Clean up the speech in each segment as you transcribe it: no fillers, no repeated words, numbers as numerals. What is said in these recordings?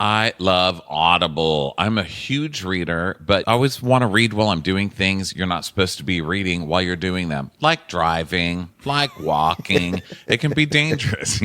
I love Audible. I'm a huge reader, but I always want to read while I'm doing things you're not supposed to be reading while you're doing them, like driving, like walking. It can be dangerous,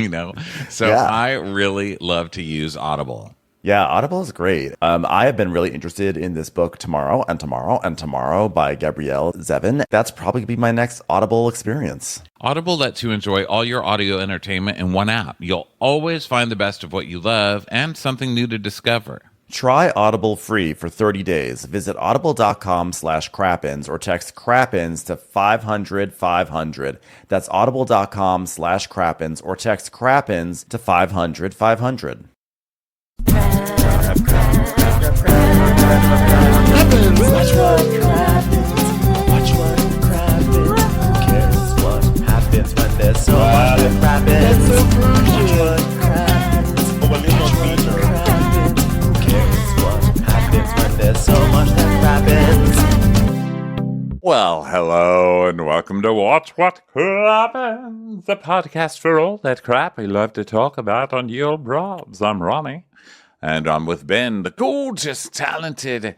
So Yeah. I really love to use Audible. Yeah, Audible is great. I have been really interested in this book Tomorrow and Tomorrow and Tomorrow by Gabrielle Zevin. That's probably going to be my next Audible experience. Audible lets you enjoy all your audio entertainment in one app. You'll always find the best of what you love and something new to discover. Try Audible free for 30 days. Visit audible.com/crappins or text crappins to 500-500. That's audible.com/crappins or text crappins to 500-500. Watch what crappens. Who cares what happens when there's so much that crappens? Watch what crappens. Who cares what happens when there's so much that crappens? Well, hello and welcome to Watch What Crappens, the podcast for all that crap we love to talk about on your bros. I'm Ronnie, and I'm with Ben, the gorgeous, talented,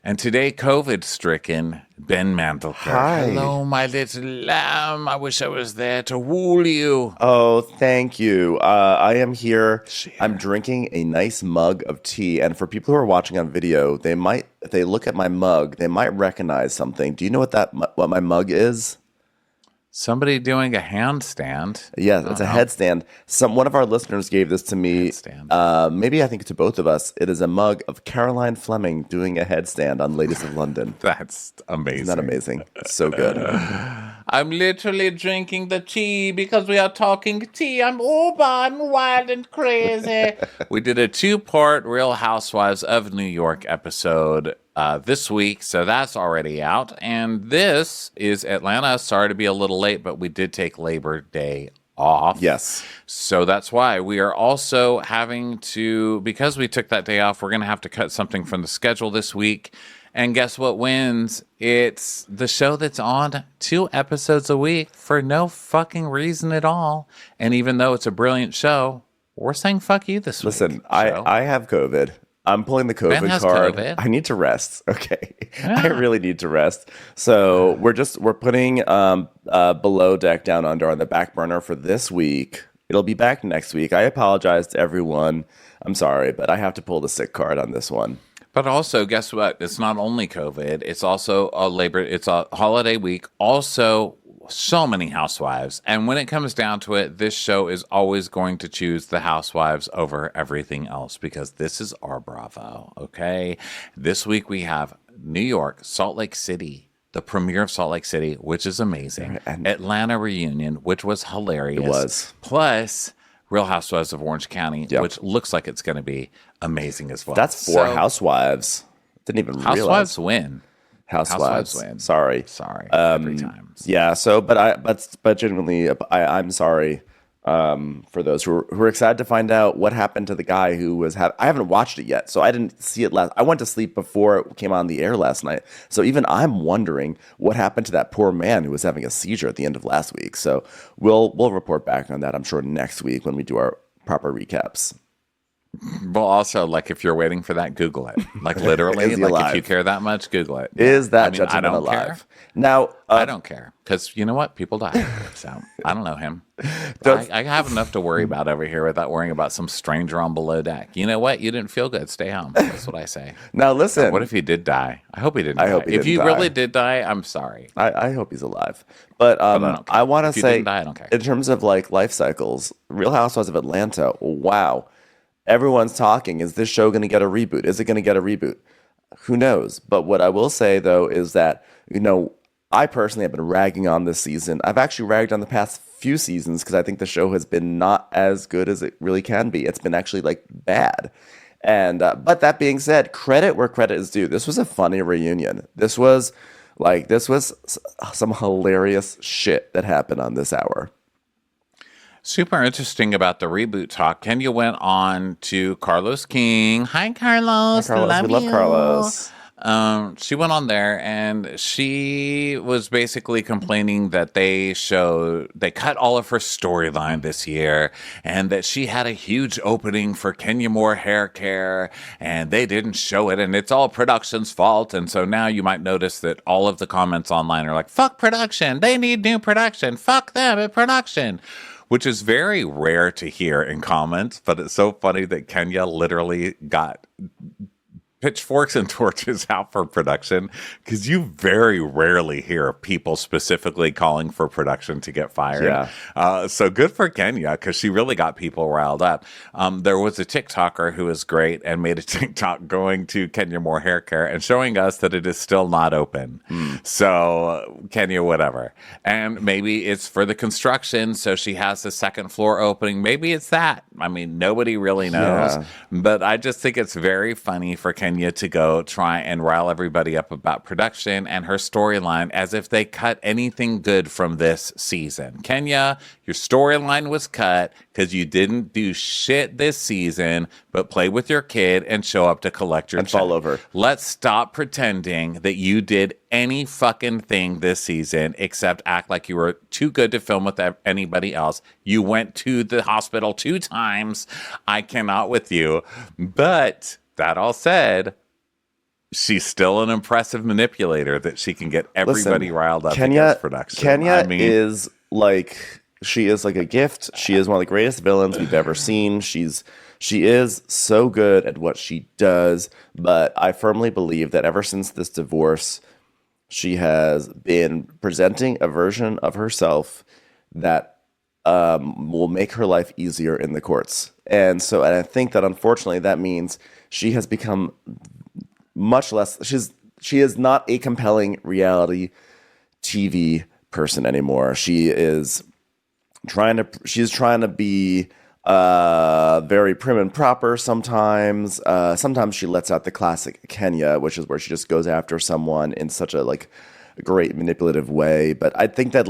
and today COVID-stricken Ben Mantelker. Hi. Hello, my little lamb. I wish I was there to wool you. Oh, thank you. I am here. I'm drinking a nice mug of tea. And for people who are watching on video, if they look at my mug, they might recognize something. Do you know what my mug is? Somebody doing a handstand. Yeah, it's a headstand. One of our listeners gave this to me. Headstand. Maybe I think to both of us. It is a mug of Caroline Fleming doing a headstand on Ladies of London. That's amazing. Isn't that amazing? It's so good. I'm literally drinking the tea because we are talking tea. I'm urban, wild, and crazy. We did a 2-part Real Housewives of New York episode this week, so that's already out. And this is Atlanta. Sorry to be a little late, but we did take Labor Day off. Yes. So that's why we are also having to, because we took that day off, we're going to have to cut something from the schedule this week. And guess what wins? It's the show that's on 2 episodes a week for no fucking reason at all. And even though it's a brilliant show, we're saying fuck you this week. Listen, I have COVID. I'm pulling the Ben COVID has card. COVID. I need to rest. Okay. I really need to rest. So we're putting Below Deck Down Under on the back burner for this week. It'll be back next week. I apologize to everyone. I'm sorry, but I have to pull the sick card on this one. But also, guess what? It's not only COVID. It's also it's a holiday week. Also, so many housewives. And when it comes down to it, this show is always going to choose the housewives over everything else because this is our Bravo, okay? This week we have New York, Salt Lake City, the premiere of Salt Lake City, which is amazing. And Atlanta reunion, which was hilarious. It was. Plus Real Housewives of Orange County, which looks like it's going to be amazing as well. That's 4 housewives. Didn't even realize. Housewives win. Housewives win. Sorry. Every time. Yeah. So, but genuinely, I'm sorry for those who are excited to find out what happened to the guy who was. I haven't watched it yet, so I didn't see it last. I went to sleep before it came on the air last night. So even I'm wondering what happened to that poor man who was having a seizure at the end of last week. So we'll report back on that, I'm sure, next week when we do our proper recaps. Well, also, like, if you're waiting for that, Google it. Like, literally, Is he like, alive? if you care that much, Google it. Is that I gentleman don't alive? care. Now, I don't care. Because you know what? People die. So, I don't know him. I have enough to worry about over here without worrying about some stranger on Below Deck. You know what? You didn't feel good. Stay home. That's what I say. Now, listen. What if he did die? I hope he didn't I die. hope he if didn't you die. really did die, I'm sorry. I hope he's alive. But I don't care. I want to If you say, didn't die, I don't care. in terms of like life cycles, Real Housewives of Atlanta, wow. Everyone's talking. Is this show going to get a reboot? Is it going to get a reboot? Who knows? But what I will say, though, is that, I personally have been ragging on this season. I've actually ragged on the past few seasons because I think the show has been not as good as it really can be. It's been actually like bad. And but that being said, credit where credit is due. This was a funny reunion. This was some hilarious shit that happened on this hour. Super interesting about the reboot talk. Kenya went on to Carlos King. Hi, Carlos. Hi, Carlos. We love Carlos. She went on there and she was basically complaining that they cut all of her storyline this year and that she had a huge opening for Kenya Moore hair care and they didn't show it and it's all production's fault. And so now you might notice that all of the comments online are like, fuck production. They need new production. Fuck them at production. Which is very rare to hear in comments, but it's so funny that Kenya literally got pitchforks and torches out for production because you very rarely hear people specifically calling for production to get fired. So good for Kenya because she really got people riled up. There was a TikToker who was great and made a TikTok going to Kenya Moore Hair Care and showing us that it is still not open. So Kenya, whatever. And maybe it's for the construction, so she has the second floor opening. Maybe it's that. I mean, nobody really knows. But I just think it's very funny for Kenya to go try and rile everybody up about production and her storyline as if they cut anything good from this season. Kenya, your storyline was cut because you didn't do shit this season but play with your kid and show up to collect your and check. fall over. Let's stop pretending that you did any fucking thing this season except act like you were too good to film with anybody else. You went to the hospital 2 times. I cannot with you. But that all said, she's still an impressive manipulator that she can get everybody riled up against production. Kenya is like, she is like a gift. She is one of the greatest villains we've ever seen. She is so good at what she does, but I firmly believe that ever since this divorce, she has been presenting a version of herself that will make her life easier in the courts. And I think that unfortunately that means she has become much less. She is not a compelling reality TV person anymore. She's trying to be very prim and proper sometimes. Sometimes she lets out the classic Kenya, which is where she just goes after someone in such a great manipulative way. But I think that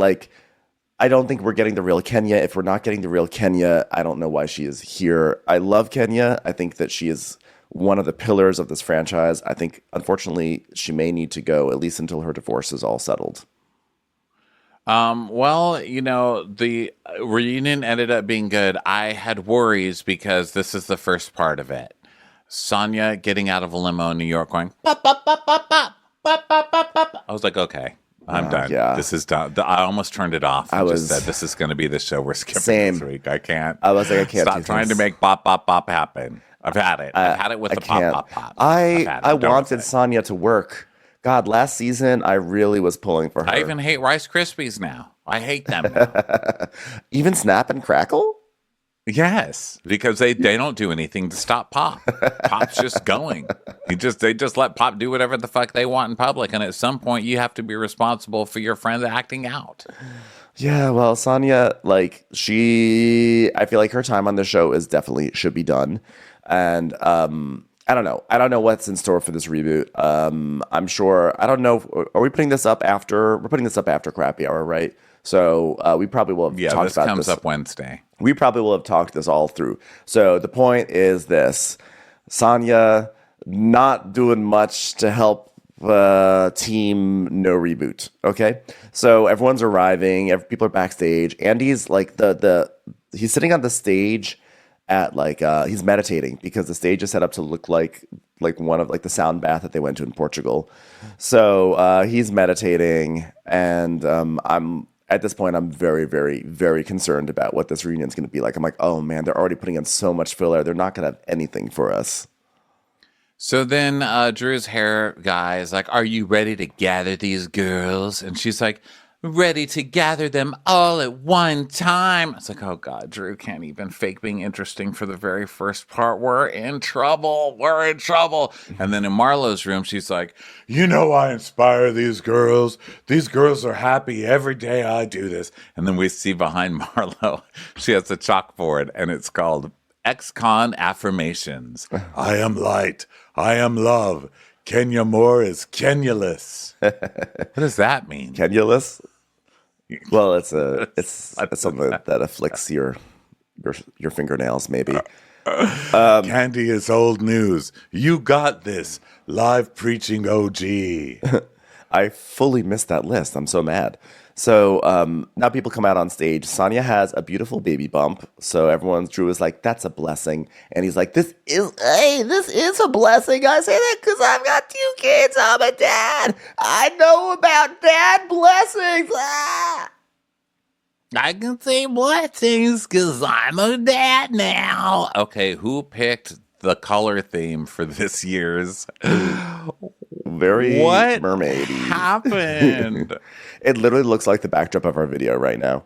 I don't think we're getting the real Kenya. If we're not getting the real Kenya, I don't know why she is here. I love Kenya. I think that she is one of the pillars of this franchise. I think, unfortunately, she may need to go, at least until her divorce is all settled. Well, the reunion ended up being good. I had worries because this is the first part of it. Sonia getting out of a limo in New York going, bop, bop, bop, bop, bop, bop, bop, bop, bop. I was like, okay, I'm done. Yeah. This is done. I almost turned it off. I just said, this is going to be the show we're skipping this week. I can't. I was like, I can't stop trying to make bop, bop, bop happen. I've had it. I've had it with the pop, pop, pop. I wanted Sonia to work. God, last season, I really was pulling for her. I even hate Rice Krispies now. I hate them now. Even Snap and Crackle? Yes, because they don't do anything to stop Pop. Pop's just going. They just let Pop do whatever the fuck they want in public, and at some point, you have to be responsible for your friend acting out. Yeah, well, Sonia, I feel like her time on the show should be done. And I don't know. I don't know what's in store for this reboot. I'm sure. I don't know. Are we putting this up after? We're putting this up after Crappy Hour, right? So we probably will have talked about this. Yeah, this comes up Wednesday. We probably will have talked this all through. So the point is this. Sonia not doing much to help team no reboot. Okay? So everyone's arriving. People are backstage. Andy's he's sitting on the stage at he's meditating because the stage is set up to look like one of the sound bath that they went to in Portugal. So he's meditating, and at this point I'm very, very, very concerned about what this reunion is going to be like. I'm like, oh man, they're already putting in so much filler. They're not going to have anything for us. So then Drew's hair guy is like, are you ready to gather these girls? And she's like, ready to gather them all at one time. It's like, oh God, Drew can't even fake being interesting for the very first part. We're in trouble. We're in trouble. And then in Marlo's room, she's like, I inspire these girls. These girls are happy every day I do this. And then we see behind Marlo, she has a chalkboard and it's called Ex-Con Affirmations. I am light. I am love. Kenya Moore is Kenya-less. What does that mean? Kenya-less? Well, it's something that afflicts your fingernails, maybe. Candy is old news. You got this. Live preaching OG. I fully missed that list. I'm so mad. So now people come out on stage. Sonya has a beautiful baby bump. So Drew is like, that's a blessing. And he's like, this is a blessing. I say that because I've got 2 kids. I'm a dad. I know about dad blessings. Ah! I can say blessings because I'm a dad now. Okay, who picked the color theme for this year's? Very What mermaid-y. happened? It literally looks like the backdrop of our video right now.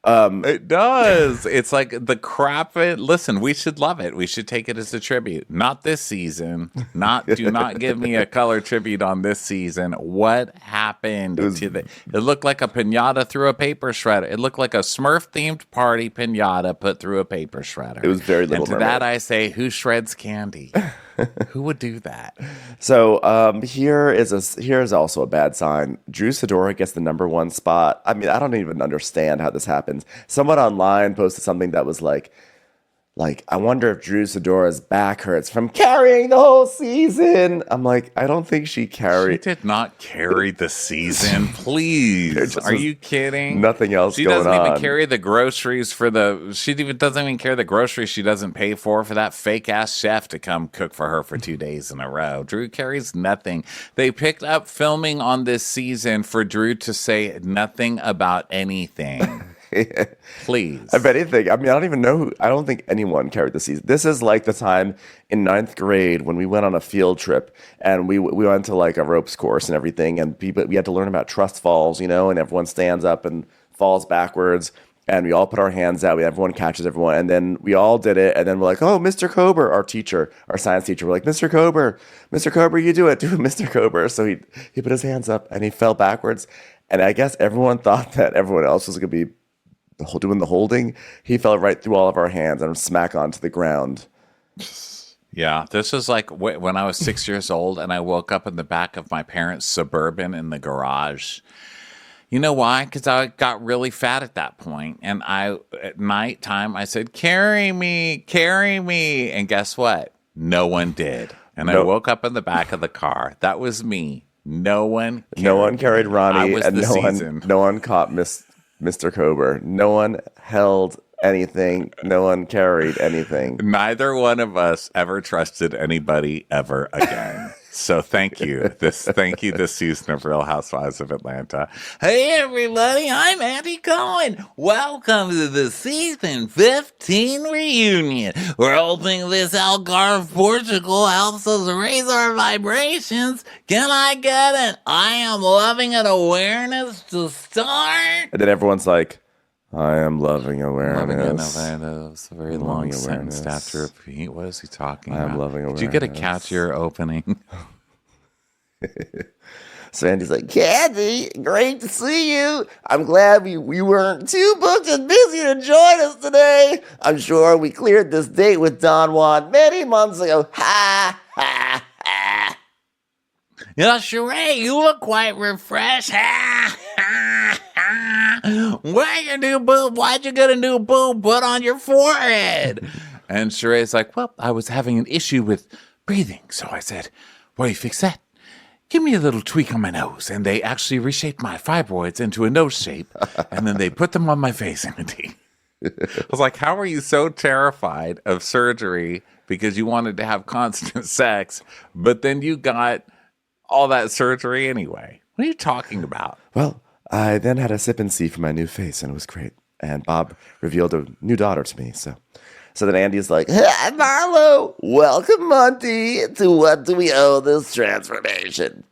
It does. It's like the crap. Listen, we should love it. We should take it as a tribute. Not this season. Do not give me a color tribute on this season. What happened to the? It looked like a pinata through a paper shredder. It looked like a Smurf themed party pinata put through a paper shredder. It was very Little And to Mermaid. that I say, who shreds candy? Who would do that? So here is also a bad sign. Drew Sidora gets the #1 spot. I mean, I don't even understand how this happens. Someone online posted something that was like, I wonder if Drew Sidora's back hurts from carrying the whole season. I'm like, I don't think she She carried. did not carry the season. Please. just Are was you kidding? nothing else She going doesn't even on. carry the groceries doesn't even carry the groceries she doesn't pay for that fake ass chef to come cook for her for 2 days in a row. Drew carries nothing. They picked up filming on this season for Drew to say nothing about anything. Please. If anything, I mean, I don't think anyone carried the season. This is like the time in 9th grade when we went on a field trip and we went to like a ropes course and everything, and we had to learn about trust falls, and everyone stands up and falls backwards, and we all put our hands out, everyone catches everyone, and then we all did it, and then we're like, oh, Mr. Kober, our science teacher, we're like, Mr. Kober, you do it, Mr. Kober. So he put his hands up and he fell backwards, and I guess everyone thought that everyone else was going to be doing the holding. He fell right through all of our hands and smack onto the ground. Yeah, this is like when I was 6 years old and I woke up in the back of my parents' Suburban in the garage. You know why? Because I got really fat at that point. And at nighttime, I said, carry me. And guess what? No one did. And I woke up in the back of the car. That was me. No one carried Ronnie, and season. no one caught Mr. Kober. No one held anything. No one carried anything. Neither one of us ever trusted anybody ever again. So thank you. This season of Real Housewives of Atlanta. Hey everybody, I'm Andy Cohen. Welcome to the season 15 reunion. We're hoping this Algarve, Portugal helps us raise our vibrations. Can I get an I am loving it awareness to start? And then everyone's like, I am loving awareness. Loving it awareness. A very long sentence to have to repeat. What is he talking about? I'm loving awareness. Did you get a catchier opening? So Andy's like, Candy, great to see you. I'm glad we weren't too booked and busy to join us today. I'm sure we cleared this date with Don Juan many months ago. Ha, ha, ha. Yeah, Sheree, you look quite refreshed. Ha, ha, ha. Why'd you get a new boob put on your forehead? And Sheree's like, well, I was having an issue with breathing. So I said, well, you fix that. Give me a little tweak on my nose. And they actually reshaped my fibroids into a nose shape. And then they put them on my face, Andy. I was like, how are you so terrified of surgery because you wanted to have constant sex, but then you got all that surgery anyway? What are you talking about? Well, I then had a sip and see for my new face, and it was great. And Bob revealed a new daughter to me, so then Andy's like, hi, Marlo, welcome, Monty, to What Do We Owe This Transformation?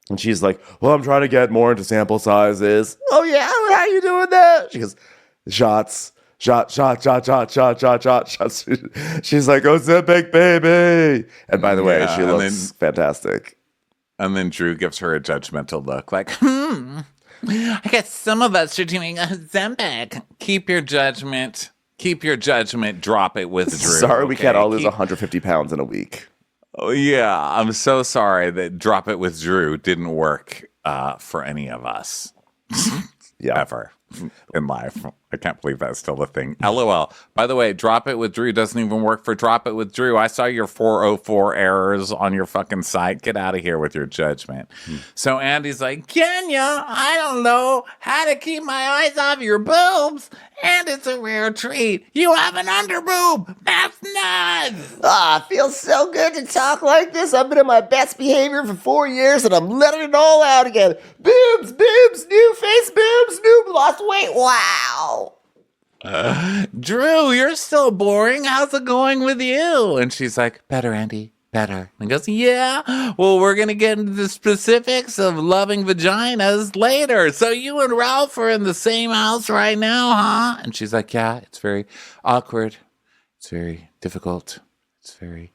And she's like, well, I'm trying to get more into sample sizes. Oh, yeah? How are you doing that? She goes, shots. Shots. She's like, Ozempic, baby. And by the way, she looks fantastic. And then Drew gives her a judgmental look like, I guess some of us are doing Ozempic. Keep your judgment. Drop it with Drew. Sorry, we can't all lose 150 pounds in a week. Oh, yeah, I'm so sorry that Drop It with Drew didn't work for any of us. Yeah. Ever. in life. I can't believe that's still a thing. LOL. By the way, Drop It with Drew doesn't even work for Drop It with Drew. I saw your 404 errors on your fucking site. Get out of here with your judgment. So Andy's like, Kenya, I don't know how to keep my eyes off your boobs. And it's a rare treat. You have an underboob. That's nuts. Ah, it feels so good to talk like this. I've been in my best behavior for 4 years and I'm letting it all out again. Boobs, boobs, new face boobs, new lost weight. Wow. Drew, you're still boring. How's it going with you? And she's like, better, Andy, better. And he goes, yeah, well, we're going to get into the specifics of loving vaginas later. So you and Ralph are in the same house right now, huh? And she's like, yeah, it's very awkward. It's very difficult. It's very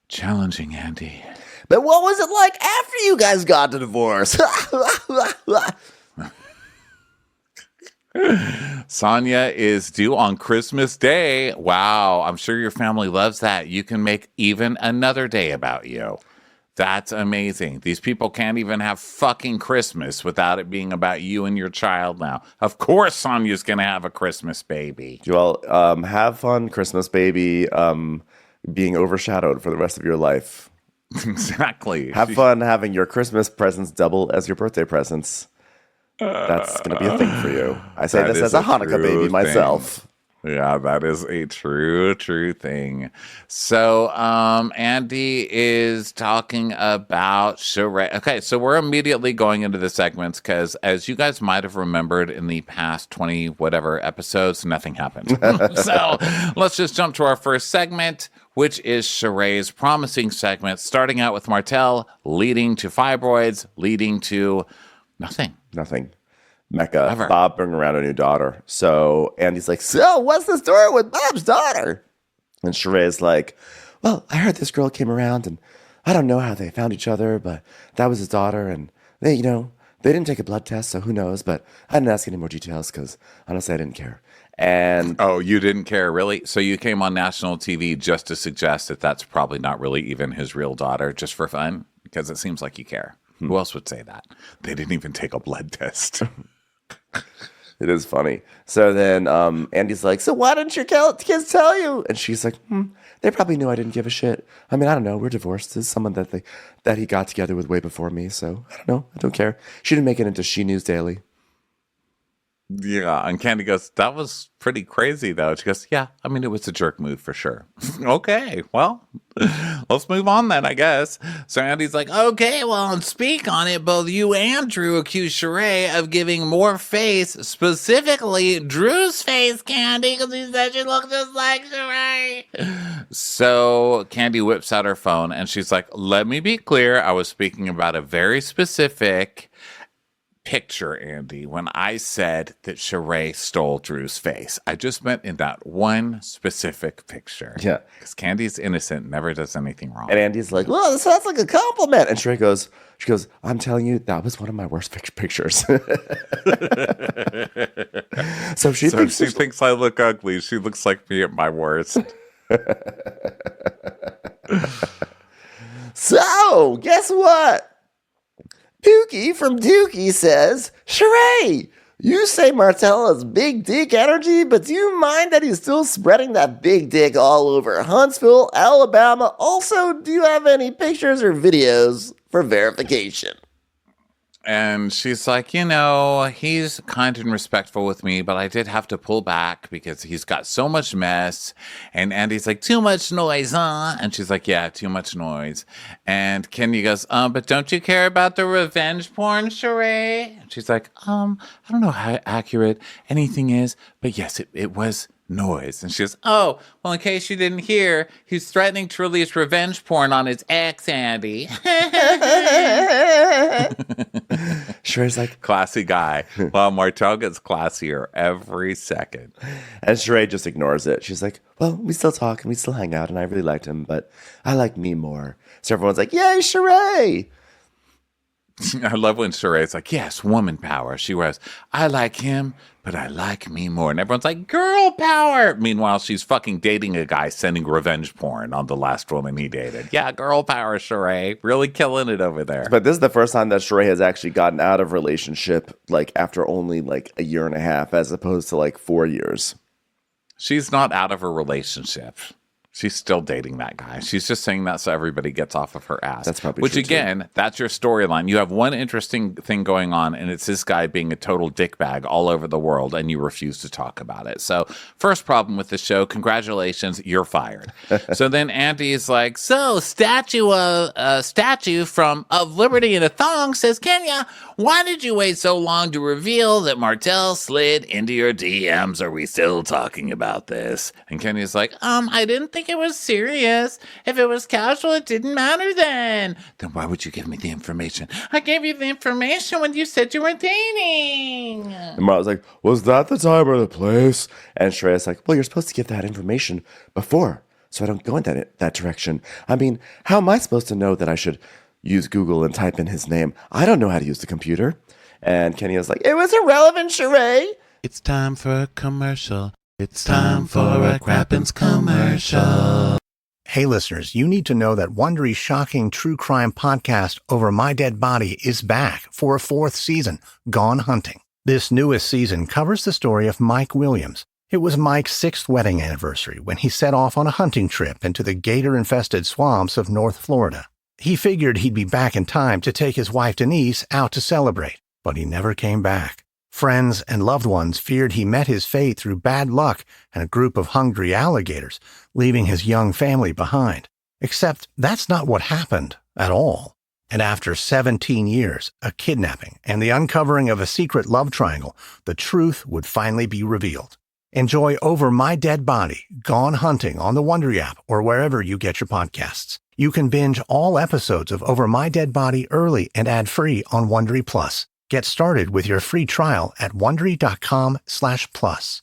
challenging, Andy. But what was it like after you guys got the divorce? Sonia is due on Christmas Day. Wow, I'm sure your family loves that. You can make even another day about you. That's amazing. These people can't even have fucking Christmas without it being about you and your child now. Of course Sonia's going to have a Christmas baby. Joel, have fun, Christmas baby, being overshadowed for the rest of your life. Exactly. Have fun having your Christmas presents double as your birthday presents. That's going to be a thing for you. I say That this is as a a Hanukkah true baby thing. myself. Yeah, that is a true thing. So, Andy is talking about Sheree. Okay, so we're immediately going into the segments because, as you guys might have remembered in the past 20 whatever episodes, nothing happened. So, let's just jump to our first segment, which is Sheree's promising segment, starting out with Martell, leading to fibroids, leading to nothing. Nothing. Mecca, Ever. Bob bringing around a new daughter. So Andy's like, so what's the story with Bob's daughter? And Sheree's like, well, I heard this girl came around and I don't know how they found each other, but that was his daughter. And they, they didn't take a blood test, so who knows? But I didn't ask any more details because honestly, I didn't care. And Oh, you didn't care, really? So you came on national TV just to suggest that that's probably not really even his real daughter, just for fun? Because it seems like you care. Who else would say that? They didn't even take a blood test. it is funny. So then Andy's like, so why didn't your kids tell you? And she's like, they probably knew I didn't give a shit. I mean, I don't know. We're divorced. This is someone that he got together with way before me. So I don't know. I don't care. She didn't make it into She News Daily. Yeah, and Candy goes, that was pretty crazy, though. She goes, yeah, I mean, it was a jerk move for sure. Okay, well, let's move on then, I guess. So Andy's like, okay, well, and speak on it, both you and Drew accuse Sheree of giving more face, specifically Drew's face, Candy, because he said she looked just like Sheree. So Candy whips out her phone, and she's like, let me be clear, I was speaking about a very specific picture, Andy, when I said that Sheree stole Drew's face. I just meant in that one specific picture. Yeah. Because Candy's innocent, never does anything wrong. And Andy's like, well, this sounds like a compliment. And Sheree goes, I'm telling you, that was one of my worst pictures. So she thinks I look ugly. She looks like me at my worst. So, guess what? Dookie from Dookie says, Sheree, you say Martell has big dick energy, but do you mind that he's still spreading that big dick all over Huntsville, Alabama? Also, do you have any pictures or videos for verification? And she's like, he's kind and respectful with me, but I did have to pull back because he's got so much mess. And Andy's like, too much noise, huh? And she's like, yeah, too much noise. And Kenya goes, but don't you care about the revenge porn, Sheree? And she's like, I don't know how accurate anything is, but yes, it was noise. And she goes, oh, well, in case you didn't hear, he's threatening to release revenge porn on his ex, Andy. Sheree's like, Classy guy. Well, Martell gets classier every second. and Sheree just ignores it. She's like, well, we still talk and we still hang out and I really liked him, but I like me more. So everyone's like, yay, Sheree. I love when Sheree's like, yes, woman power. She was, I like him, but I like me more. And everyone's like, girl power. Meanwhile, she's fucking dating a guy sending revenge porn on the last woman he dated. Yeah, girl power, Sheree. Really killing it over there. But this is the first time that Sheree has actually gotten out of relationship, like after only like a year and a half, as opposed to like 4 years. She's not out of a relationship. She's still dating that guy. She's just saying that so everybody gets off of her ass. That's probably Which true, again, too. That's your storyline. You have one interesting thing going on, and it's this guy being a total dickbag all over the world, and you refuse to talk about it. So, first problem with the show, congratulations, you're fired. So then Andy's like, so statue from of Liberty in a thong says, Kenya, why did you wait so long to reveal that Martell slid into your DMs? Are we still talking about this? And Kenya's like, I didn't think it was serious. If it was casual, it didn't matter then. Then why would you give me the information? I gave you the information when you said you were dating. And Marla's like, was that the time or the place? And Shreya's like, well, you're supposed to give that information before, so I don't go in that direction. I mean, how am I supposed to know that I should use Google and type in his name? I don't know how to use the computer. And Kenya's like, it was irrelevant, Sheree. It's time for a commercial. It's time for a Crappens commercial. Hey listeners, you need to know that Wondery's shocking true crime podcast, Over My Dead Body, is back for a 4th season, Gone Hunting. This newest season covers the story of Mike Williams. It was Mike's 6th wedding anniversary when he set off on a hunting trip into the gator-infested swamps of North Florida. He figured he'd be back in time to take his wife Denise out to celebrate, but he never came back. Friends and loved ones feared he met his fate through bad luck and a group of hungry alligators, leaving his young family behind. Except that's not what happened at all. And after 17 years, a kidnapping, and the uncovering of a secret love triangle, the truth would finally be revealed. Enjoy Over My Dead Body, Gone Hunting on the Wondery app or wherever you get your podcasts. You can binge all episodes of Over My Dead Body early and ad-free on Wondery Plus. Get started with your free trial at Wondery.com/plus.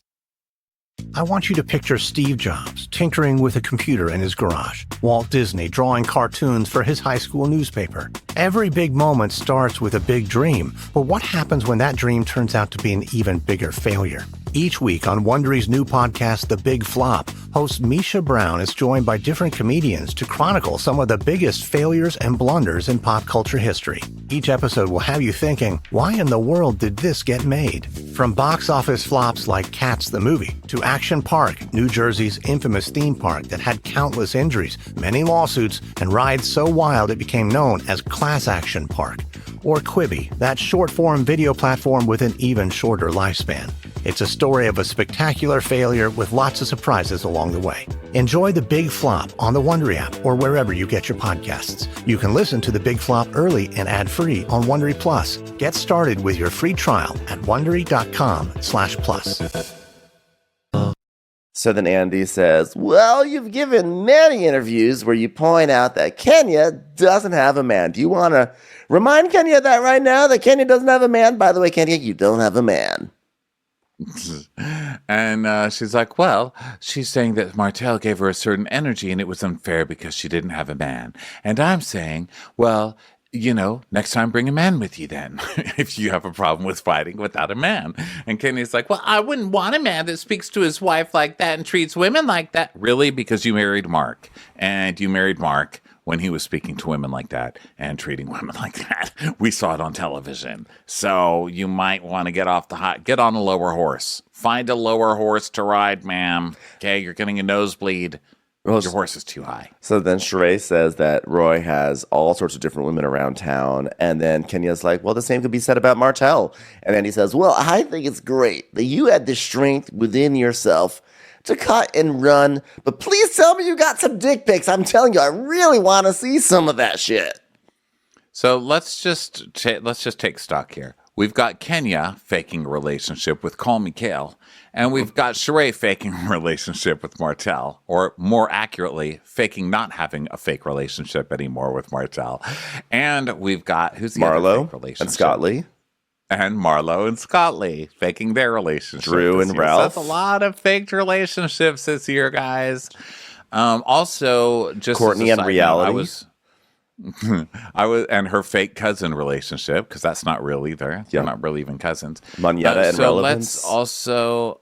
I want you to picture Steve Jobs tinkering with a computer in his garage, Walt Disney drawing cartoons for his high school newspaper. Every big moment starts with a big dream, but what happens when that dream turns out to be an even bigger failure? Each week on Wondery's new podcast, The Big Flop, host Misha Brown is joined by different comedians to chronicle some of the biggest failures and blunders in pop culture history. Each episode will have you thinking, why in the world did this get made? From box office flops like Cats the movie, to Action Park, New Jersey's infamous theme park that had countless injuries, many lawsuits, and rides so wild it became known as Class Action Park. Or Quibi, that short-form video platform with an even shorter lifespan. It's a story of a spectacular failure with lots of surprises along the way. Enjoy The Big Flop on the Wondery app or wherever you get your podcasts. You can listen to The Big Flop early and ad-free on Wondery Plus. Get started with your free trial at Wondery.com/plus. So then Andy says, well, you've given many interviews where you point out that Kenya doesn't have a man. Do you want to remind Kenya of that right now, that Kenya doesn't have a man? By the way, Kenya, you don't have a man. And she's like, well, she's saying that Martell gave her a certain energy and it was unfair because she didn't have a man. And I'm saying, well, you know, next time bring a man with you then, if you have a problem with fighting without a man. And Kenny's like, well, I wouldn't want a man that speaks to his wife like that and treats women like that. Really? Because you married Mark. And you married Mark when he was speaking to women like that and treating women like that. We saw it on television. So you might want to get on a lower horse. Find a lower horse to ride, ma'am. Okay, you're getting a nosebleed. Your horse is too high. So then Sheree says that Roy has all sorts of different women around town. And then Kenya's like, well, the same could be said about Martell. And then he says, well, I think it's great that you had the strength within yourself to cut and run. But please tell me you got some dick pics. I'm telling you, I really want to see some of that shit. So let's just take stock here. We've got Kenya faking a relationship with Call Me Kale, and we've got Sheree faking a relationship with Martell, or more accurately, faking not having a fake relationship anymore with Martell. And we've got, who's the other fake relationship? And Scott Lee. And Marlo and Scott Lee faking their relationship. Drew and Ralph. So that's a lot of faked relationships this year, guys. Also, just Courtney and Reality. and her fake cousin relationship, because that's not real either. They're not really even cousins. Manana and so relevance. let's also.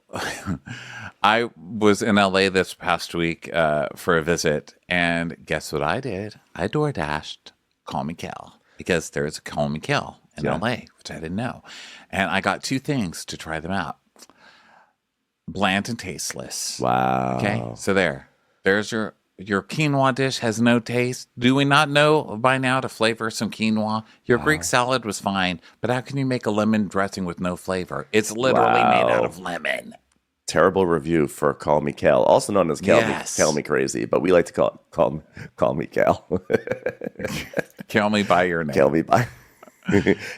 I was in LA this past week for a visit, and guess what I did? I door dashed Call Me Cal, because there's a Call Me Cal in LA, which I didn't know, and I got 2 things to try them out: bland and tasteless. Wow. Okay, so there's your quinoa dish has no taste. Do we not know by now to flavor some quinoa? Your Greek salad was fine, but how can you make a lemon dressing with no flavor? It's literally made out of lemon. Terrible review for Call Me Cal, also known as Cal Me Crazy, but we like to call me Cal. Call me by your name. Cal me by.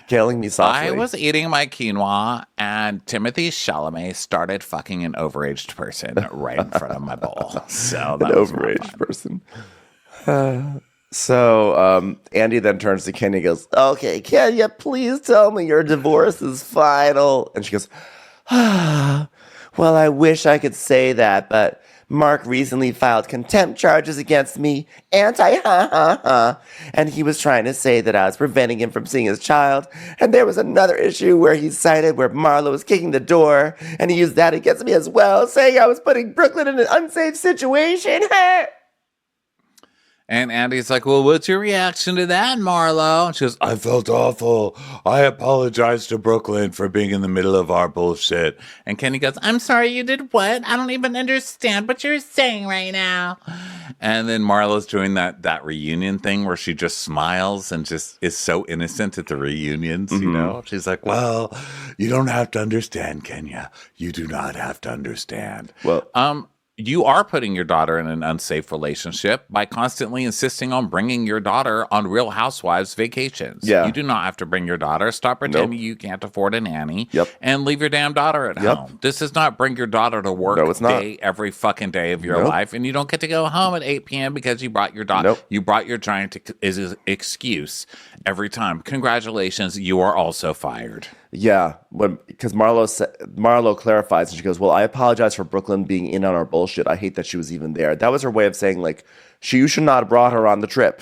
Calling me softly. I was eating my quinoa, and Timothy Chalamet started fucking an overaged person right in front of my bowl. So that an was overaged person. So Andy then turns to Kenya and goes, "Okay, Kenya, please tell me your divorce is final." And she goes, "Well, I wish I could say that, but Mark recently filed contempt charges against me, and he was trying to say that I was preventing him from seeing his child. And there was another issue where he cited where Marlo was kicking the door, and he used that against me as well, saying I was putting Brooklyn in an unsafe situation." And Andy's like, "Well, what's your reaction to that, Marlo?" And she goes, "I felt awful. I apologize to Brooklyn for being in the middle of our bullshit." And Kenny goes, "I'm sorry, you did what? I don't even understand what you're saying right now." And then Marlo's doing that reunion thing where she just smiles and just is so innocent at the reunions, you know? She's like, "Well, you don't have to understand, Kenya. You do not have to understand." Well, You are putting your daughter in an unsafe relationship by constantly insisting on bringing your daughter on Real Housewives vacations. Yeah. You do not have to bring your daughter. Stop pretending you can't afford a nanny. Yep. And leave your damn daughter at home. This is not bring your daughter to work No, it's not. every fucking day of your life, and you don't get to go home at 8 p.m. because you brought your daughter. You brought your giant excuse every time. Congratulations, you are also fired. yeah, because Marlo clarifies and she goes, "Well, I apologize for Brooklyn being in on our bullshit. I hate that she was even there." That was her way of saying, like, you should not have brought her on the trip.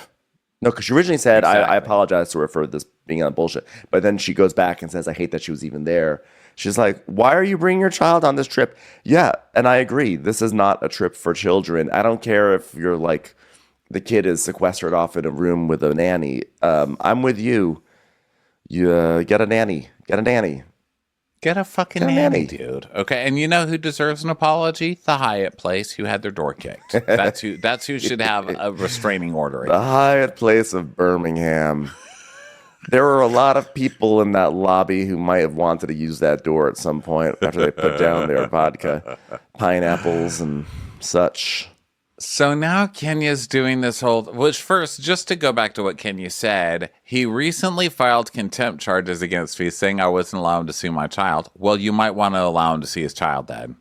No, because she originally said, I apologize to her for this being on bullshit. But then she goes back and says, "I hate that she was even there." She's like, "Why are you bringing your child on this trip?" Yeah, and I agree. This is not a trip for children. I don't care if you're like, the kid is sequestered off in a room with a nanny. I'm with you. You get a nanny. Get a nanny. Get a fucking Get a nanny, nanny. dude. Okay, and you know who deserves an apology? The Hyatt Place, who had their door kicked. That's who should have a restraining order. The Hyatt Place of Birmingham. There were a lot of people in that lobby who might have wanted to use that door at some point after they put down their vodka, pineapples, and such. So now Kenya's doing this whole, which first, just to go back to what Kenya said, he recently filed contempt charges against me saying I wasn't allowed him to see my child. Well, you might want to allow him to see his child then.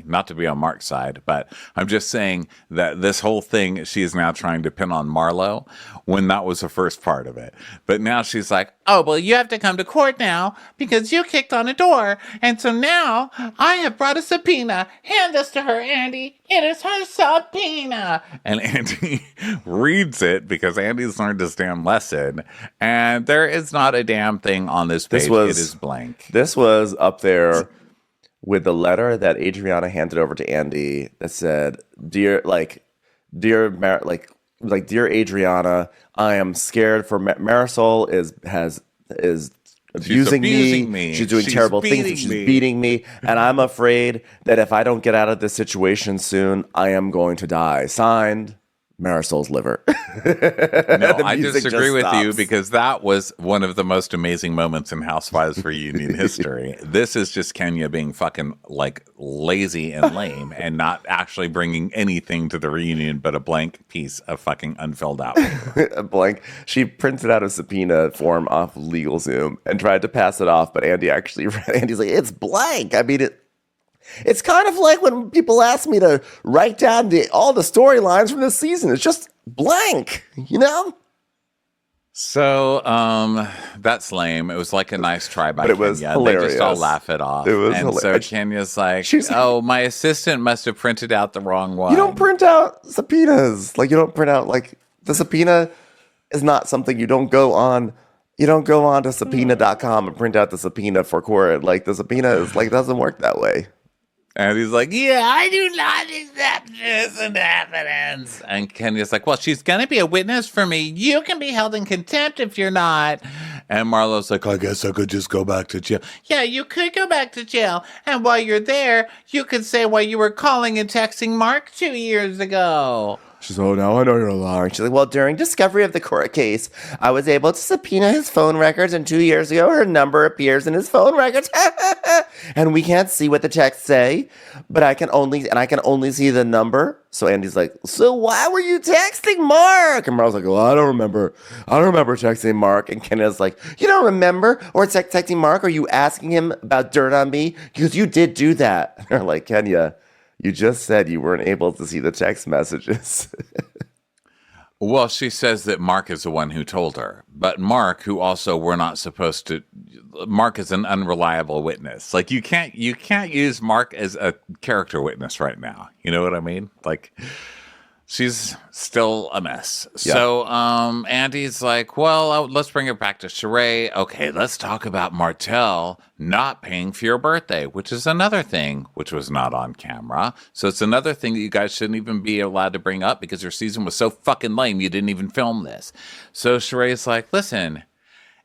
Not to be on Mark's side, but I'm just saying that this whole thing she is now trying to pin on Marlo when that was the first part of it. But now she's like, "Oh, well, you have to come to court now because you kicked on a door. And so now I have brought a subpoena. Hand this to her, Andy. It is her subpoena." And Andy reads it because Andy's learned his damn lesson. And there is not a damn thing on this page. It is blank. This was up there with the letter that Adriana handed over to Andy that said, dear Adriana, I am scared for Marisol is abusing me. She's doing terrible things. She's beating me. And I'm afraid that if I don't get out of this situation soon, I am going to die. Signed, Marisol's liver. No, I disagree with you because that was one of the most amazing moments in Housewives reunion history. This is just Kenya being fucking like lazy and lame and not actually bringing anything to the reunion but a blank piece of fucking unfilled out paper. A blank. She printed out a subpoena form off LegalZoom and tried to pass it off, but Andy's like, "It's blank." I mean, it's kind of like when people ask me to write down all the storylines from this season. It's just blank, you know? So, that's lame. It was like a nice try by But it Kenya. was hilarious. They just all laugh it off. It was and hilarious. so Kenya's like, She's like, "Oh, my assistant must have printed out the wrong one." You don't print out subpoenas. Like, you don't print out, like, the subpoena is not something you don't go on. You don't go on to subpoena.com and print out the subpoena for court. Like the subpoena is like doesn't work that way. And he's like, yeah, I do not accept this in evidence. And Kenya's like, well, she's going to be a witness for me. You can be held in contempt if you're not. And Marlo's like, I guess I could just go back to jail. Yeah, you could go back to jail. And while you're there, you could say why you were calling and texting Mark 2 years ago. She's like, oh, now I know you're lying. She's like, well, during discovery of the court case, I was able to subpoena his phone records, and 2 years ago, her number appears in his phone records. And we can't see what the texts say, but I can only see the number. So Andy's like, so why were you texting Mark? And Marlo's like, well, I don't remember texting Mark. And Kenya's like, you don't remember? Or texting Mark? Are you asking him about dirt on me? Because you did do that. And they're like, Kenya, you just said you weren't able to see the text messages. Well, she says that Mark is the one who told her. But Mark, who also we're not supposed to... Mark is an unreliable witness. Like, you can't use Mark as a character witness right now. You know what I mean? Like... She's still a mess. Yeah. So Andy's like, well, let's bring it back to Sheree. Okay, let's talk about Martell not paying for your birthday, which is another thing which was not on camera. So it's another thing that you guys shouldn't even be allowed to bring up because your season was so fucking lame you didn't even film this. So Sheree's like, listen,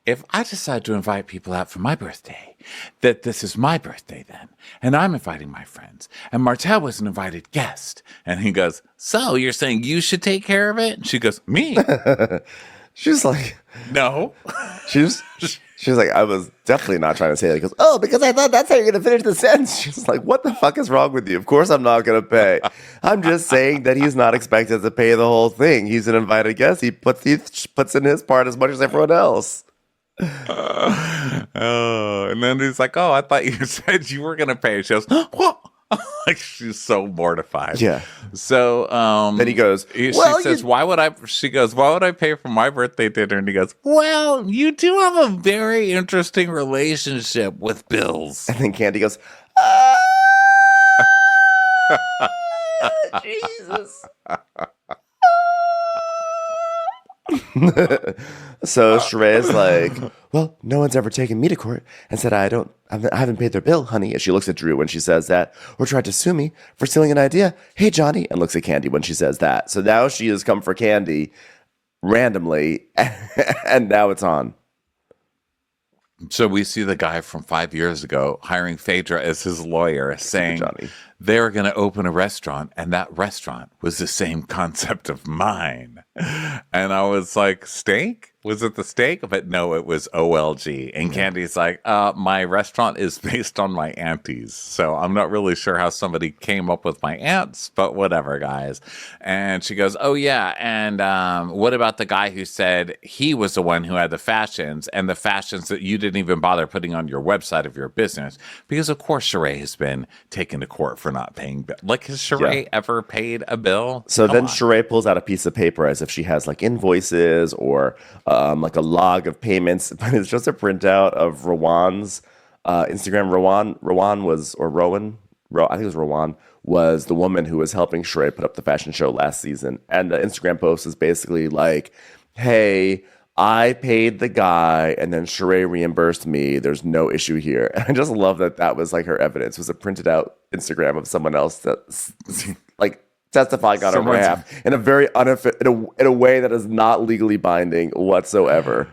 if I decide to invite people out for my birthday, that this is my birthday then, and I'm inviting my friends, and Martell was an invited guest. And he goes, so you're saying you should take care of it? And she goes, me? She's like, no. She's like, I was definitely not trying to say that. He goes, oh, because I thought that's how you're going to finish the sentence. She's like, what the fuck is wrong with you? Of course I'm not going to pay. I'm just saying that he's not expected to pay the whole thing. He's an invited guest. He puts in his part as much as everyone else. And then he's like, oh, I thought you said you were gonna pay. She goes, what? Like, she's so mortified. Yeah. So then he goes, she says, why would I pay for my birthday dinner? And he goes, well, you do have a very interesting relationship with bills. And then Candy goes, Jesus. So Sheree's like, well, no one's ever taken me to court and said I haven't paid their bill, honey. And she looks at Drew when she says that, or tried to sue me for stealing an idea. Hey, Johnny, and looks at Candy when she says that. So now she has come for Candy randomly, and now it's on. So we see the guy from 5 years ago hiring Phaedra as his lawyer, saying they're going to open a restaurant, and that restaurant was the same concept of mine. And I was like, steak? Was it the steak? But no, it was OLG. And Candy's like, my restaurant is based on my aunties. So I'm not really sure how somebody came up with my aunts, but whatever, guys. And she goes, oh, yeah. And what about the guy who said he was the one who had the fashions, and the fashions that you didn't even bother putting on your website of your business? Because, of course, Sheree has been taken to court for not paying bill. Like, has Sheree ever paid a bill? So then Sheree pulls out a piece of paper as if she has like invoices or like a log of payments, but it's just a printout of Rowan's Instagram. Rowan was, or Rowan, I think it was Rowan, was the woman who was helping Sheree put up the fashion show last season. And the Instagram post is basically like, hey, I paid the guy and then Sheree reimbursed me. There's no issue here. And I just love that was like her evidence. It was a printed out Instagram of someone else that's like testifying on her behalf in a very in a way that is not legally binding whatsoever.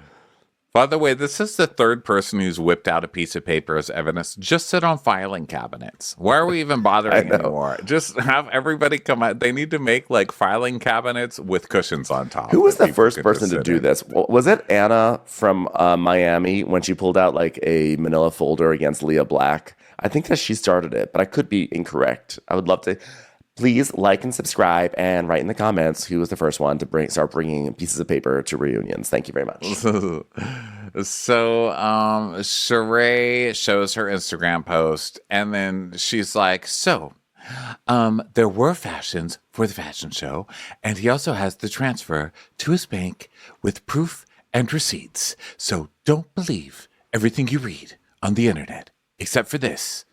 By the way, this is the third person who's whipped out a piece of paper as evidence. Just sit on filing cabinets. Why are we even bothering anymore? Just have everybody come out. They need to make like filing cabinets with cushions on top. Who was the first person to do this? Was it Anna from Miami when she pulled out like a manila folder against Leah Black? I think that she started it, but I could be incorrect. I would love to. Please like and subscribe and write in the comments who was the first one to start bringing pieces of paper to reunions. Thank you very much. So Sheree shows her Instagram post, and then she's like, so there were fashions for the fashion show, and he also has the transfer to his bank with proof and receipts. So don't believe everything you read on the internet, except for this,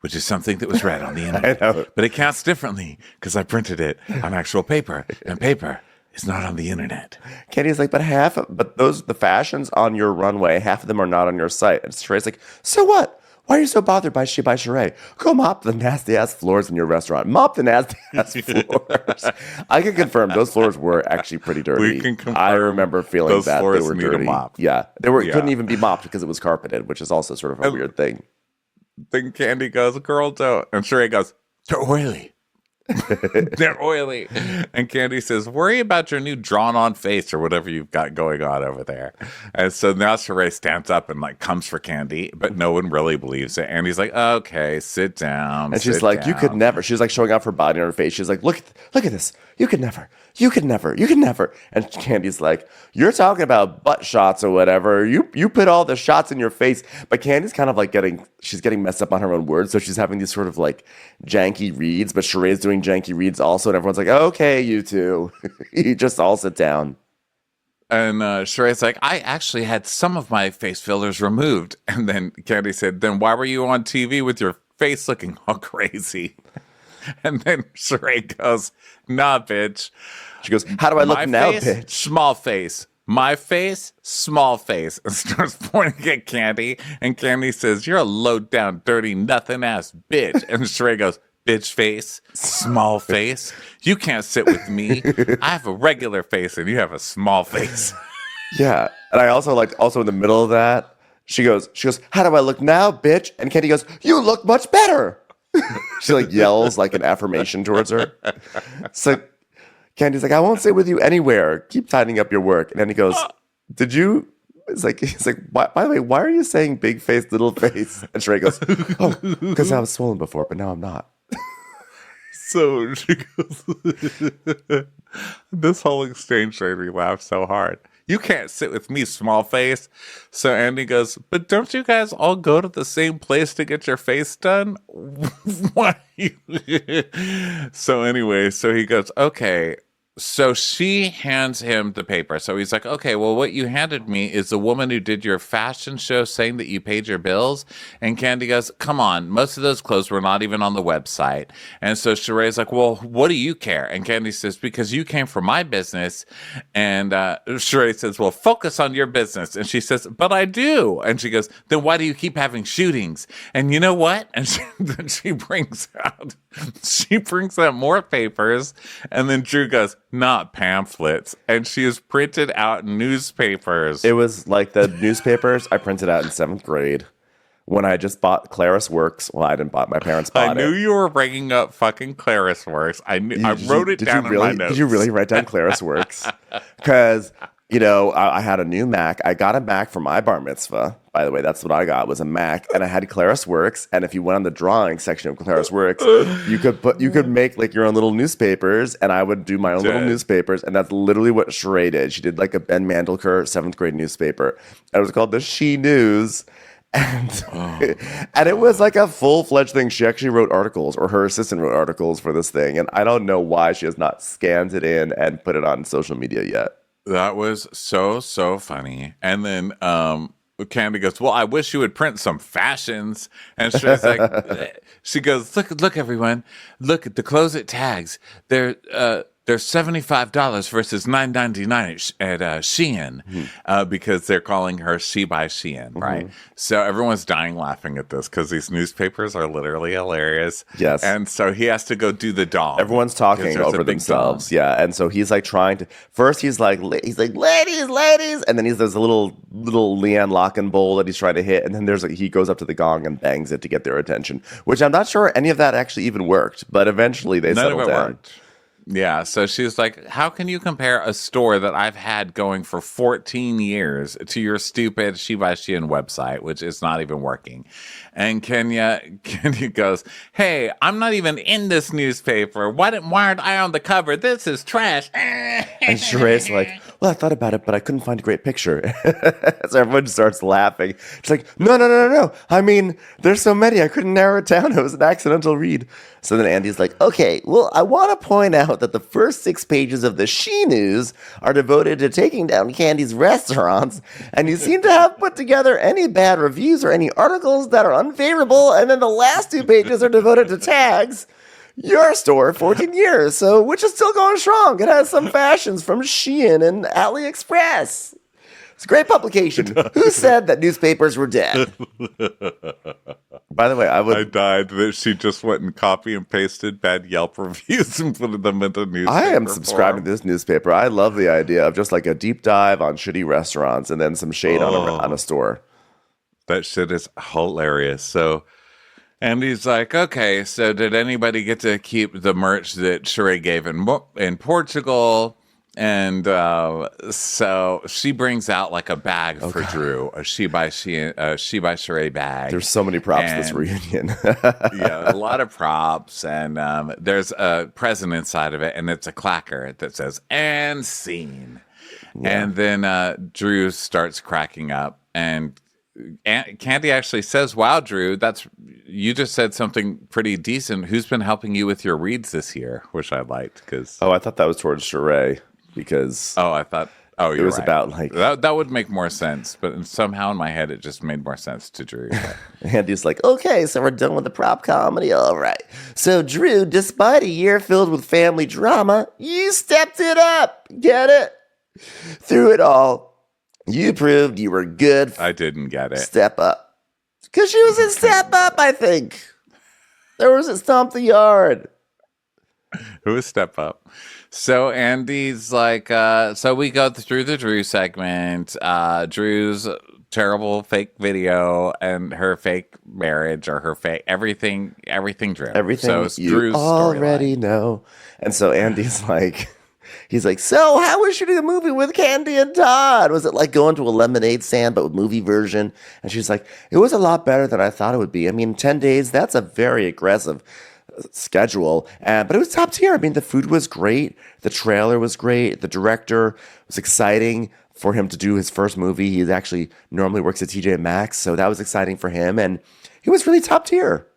which is something that was read on the internet. I know. But it counts differently because I printed it on actual paper, and paper is not on the internet. Candy's like, but the fashions on your runway, half of them are not on your site. And Sheree's like, so what? Why are you so bothered by Sheree? Go mop the nasty ass floors in your restaurant. Mop the nasty ass floors. I can confirm those floors were actually pretty dirty. We can confirm I remember feeling those that they floors were need a dirty. mop. Yeah, they were couldn't even be mopped because it was carpeted, which is also sort of a weird thing. Then Candy goes, girl, don't. And Sheree goes, they're oily. They're oily. And Candy says, worry about your new drawn on face or whatever you've got going on over there. And so now Sheree stands up and like comes for Candy, but no one really believes it. And he's like, okay, sit down. And she's like, you could never. She's like showing off her body on her face. She's like, look at this. You could never. And Candy's like, you're talking about butt shots or whatever. You put all the shots in your face. But Candy's kind of like she's getting messed up on her own words. So she's having these sort of like janky reads, but Sheree's doing janky reads also. And everyone's like, okay, you two, you just all sit down. And Sheree's like, I actually had some of my face fillers removed. And then Candy said, then why were you on TV with your face looking all crazy? And then Sheree goes, nah, bitch. She goes, how do I look now, face, bitch? Small face. My face, small face. And starts pointing at Candy. And Candy says, you're a low down, dirty, nothing ass bitch. And Sheree goes, bitch face, small face. You can't sit with me. I have a regular face and you have a small face. Yeah. And I also also in the middle of that, she goes, how do I look now, bitch? And Candy goes, you look much better. She like yells like an affirmation towards her. So Candy's like, I won't sit with you anywhere. Keep tidying up your work. And then he goes, did you? He's like, by the way, why are you saying big face, little face? And Sheree goes, oh, because I was swollen before, but now I'm not. So she goes, this whole exchange made me laugh so hard. You can't sit with me, small face. So Andy goes, but don't you guys all go to the same place to get your face done? Why? So anyway, so he goes, okay. So she hands him the paper. So he's like, okay, well, what you handed me is the woman who did your fashion show saying that you paid your bills. And Candy goes, come on, most of those clothes were not even on the website. And so Sheree's like, well, what do you care? And Candy says, because you came from my business. And Sheree says, well, focus on your business. And she says, but I do. And she goes, then why do you keep having shootings? And you know what? And then she brings out more papers. And then Drew goes, not pamphlets. And she has printed out newspapers. It was like the newspapers I printed out in 7th grade when I just bought Claris Works. Well, I didn't buy it. My parents bought it. I knew you were bringing up fucking Claris Works. I wrote it down in my notes. Did you really write down Claris Works? Because, I had a new Mac. I got a Mac for my bar mitzvah. By the way, that's what I got, was a Mac. And I had Claris Works. And if you went on the drawing section of Claris Works, you could make like your own little newspapers. And I would do my own little newspapers. And that's literally what Sheree did. She did like a Ben Mandelker 7th grade newspaper. And it was called the She News. And and it was like a full-fledged thing. She actually wrote articles, or her assistant wrote articles for this thing. And I don't know why she has not scanned it in and put it on social media yet. That was so funny. And then Candy goes, well, I wish you would print some fashions. And she's like, she goes, look, everyone, look at the clothes it tags. They're $75 versus $9.99 at Shein, because they're calling her She by Shein, right? So everyone's dying laughing at this because these newspapers are literally hilarious. Yes. And so he has to go do the dong. Everyone's talking over themselves. Yeah. And so he's like trying to, first he's like, ladies. And then there's a little Leanne Lockenbowl that he's trying to hit. And then he goes up to the gong and bangs it to get their attention, which I'm not sure any of that actually even worked, but eventually they settled down. Worked. Yeah, so she's like, how can you compare a store that I've had going for 14 years to your stupid She by Shein website, which is not even working? And Kenya goes, hey, I'm not even in this newspaper. Why aren't I on the cover? This is trash. And Sheree's like, well, I thought about it, but I couldn't find a great picture. So everyone starts laughing. She's like, no. I mean, there's so many. I couldn't narrow it down. It was an accidental read. So then Andy's like, okay, well, I want to point out that the first 6 pages of the She News are devoted to taking down Candy's restaurants, and you seem to have put together any bad reviews or any articles that are unfavorable, and then the last 2 pages are devoted to tags. Your store, 14 years. So, which is still going strong. It has some fashions from Shein and AliExpress. It's a great publication. Who said that newspapers were dead? By the way, I died that she just went and copy and pasted bad Yelp reviews and put them into newspaper. I am subscribing to this newspaper. I love the idea of just like a deep dive on shitty restaurants and then some shade on a store. That shit is hilarious. So, and he's like, okay, so did anybody get to keep the merch that Sheree gave in Portugal? And so she brings out like a bag for Drew, a She by Sheree bag. There's so many props in this reunion. Yeah, a lot of props, and there's a present inside of it, and it's a clacker that says "and scene." Yeah. And then Drew starts cracking up, and Candy actually says, "Wow, Drew, you just said something pretty decent. Who's been helping you with your reads this year?" Which I liked because I thought that was towards Sheree. Because I thought it was right. About like that would make more sense, but somehow in my head it just made more sense to Drew. Andy's like, okay, so we're done with the prop comedy, all right. So Drew, despite a year filled with family drama, you stepped it up. Get it? Through it all, you proved you were good. I didn't get it. Step up, because she was in Step Up. I think there was a Stomp the Yard. It was Step Up. So Andy's like, so we go through the Drew segment, Drew's terrible fake video and her fake marriage or her fake everything Drew. Everything so it's you Drew's already know. And so Andy's like, he's like, so how was shooting a movie with Candy and Todd? Was it like going to a lemonade stand, but with movie version? And she's like, it was a lot better than I thought it would be. I mean, 10 days, that's a very aggressive schedule, but it was top tier. I mean, the food was great, the trailer was great, the director was exciting for him to do his first movie. He actually normally works at TJ Maxx, so that was exciting for him, and he was really top tier.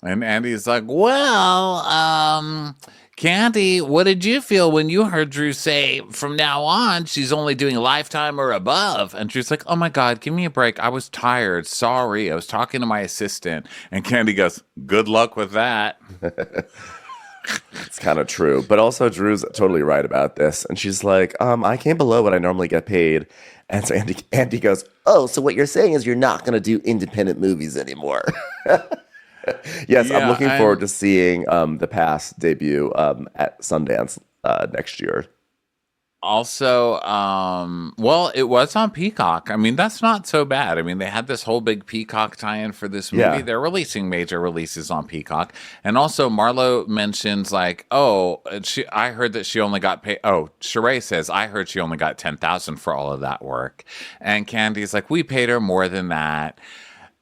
And Andy's like, well, Candy, what did you feel when you heard Drew say from now on she's only doing Lifetime or above? And Drew's like, oh my God, give me a break. I was tired. Sorry. I was talking to my assistant. And Candy goes, good luck with that. It's kind of true. But also Drew's totally right about this. And she's like, I came below what I normally get paid. And so Andy goes, oh, so what you're saying is you're not going to do independent movies anymore. Yes, yeah, I'm looking forward to seeing the Pass debut at Sundance next year. Also, well, it was on Peacock. I mean, that's not so bad. I mean, they had this whole big Peacock tie-in for this movie. Yeah. They're releasing major releases on Peacock. And also, Marlo mentions, like, I heard that she only got paid. Oh, Sheree says, I heard she only got $10,000 for all of that work. And Candy's like, we paid her more than that.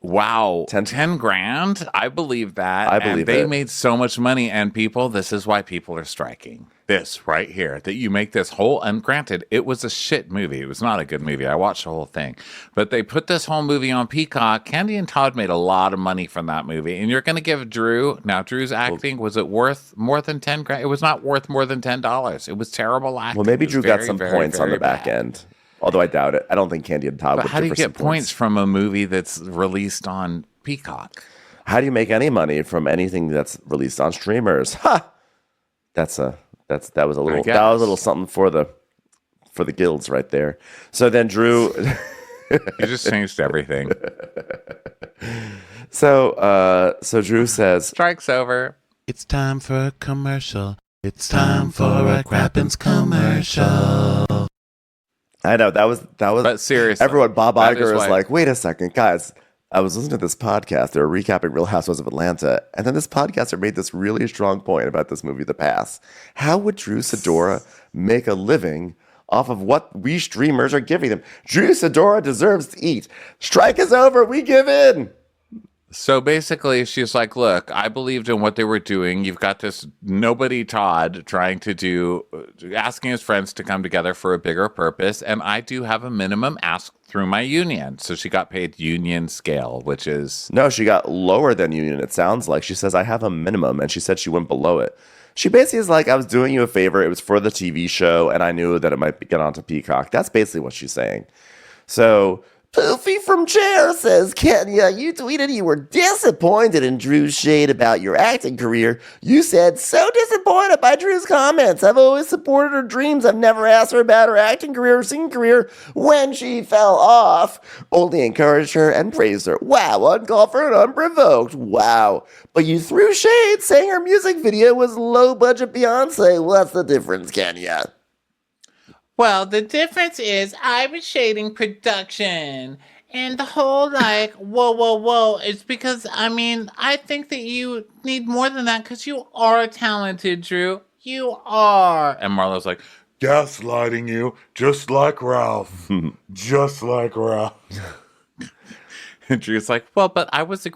Wow, 10 grand? I believe that. I believe they made so much money, and this is why people are striking. This right here, that you make this whole, and granted, it was a shit movie. It was not a good movie. I watched the whole thing. But they put this whole movie on Peacock. Candy and Todd made a lot of money from that movie. And you're going to give Drew's acting, was it worth more than 10 grand? It was not worth more than $10. It was terrible acting. Well, maybe Drew got some points on the back end. Although I doubt it. I don't think Candy and Todd would. But how do you get points from a movie that's released on Peacock? How do you make any money from anything that's released on streamers? Ha! That was a little something for the guilds right there. So then Drew You just changed everything. So Drew says, strike's over. It's time for a commercial. It's time for a Crappens commercial. I know that was. But seriously, everyone. Bob Iger is like, wait a second, guys. I was listening to this podcast. They were recapping Real Housewives of Atlanta, and then this podcaster made this really strong point about this movie, The Pass. How would Drew Sidora make a living off of what we streamers are giving them? Drew Sidora deserves to eat. Strike is over. We give in. So basically, she's like, look, I believed in what they were doing. You've got this nobody Todd asking his friends to come together for a bigger purpose. And I do have a minimum ask through my union. So she got paid union scale, which is... No, she got lower than union, it sounds like. She says, I have a minimum. And she said she went below it. She basically is like, I was doing you a favor. It was for the TV show. And I knew that it might get onto Peacock. That's basically what she's saying. So... Poofy from Chair says, Kenya, you tweeted you were disappointed in Drew's shade about your acting career. You said, so disappointed by Drew's comments. I've always supported her dreams. I've never asked her about her acting career or singing career when she fell off. Only encouraged her and praised her. Wow, uncalled for and unprovoked. Wow. But you threw shade saying her music video was low-budget Beyonce. What's the difference, Kenya? Well, the difference is I was shading production. And the whole whoa, it's because, I think that you need more than that because you are talented, Drew. You are. And Marlo's like, Gaslighting you, just like Ralph. Just like Ralph. and Drew's like, well, but I was the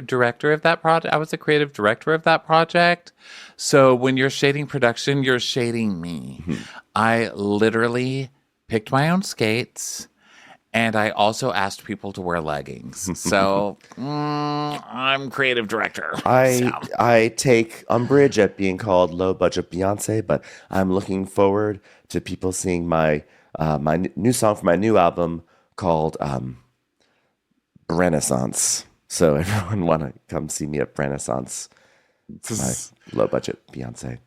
director of that project. I was the creative director of that project. So when you're shading production, you're shading me. I literally picked my own skates. And I also asked people to wear leggings. So I'm creative director. I take umbrage at being called low budget Beyonce, but I'm looking forward to people seeing my new song for my new album called Renaissance. So everyone want to come see me at Renaissance. My low budget Beyonce.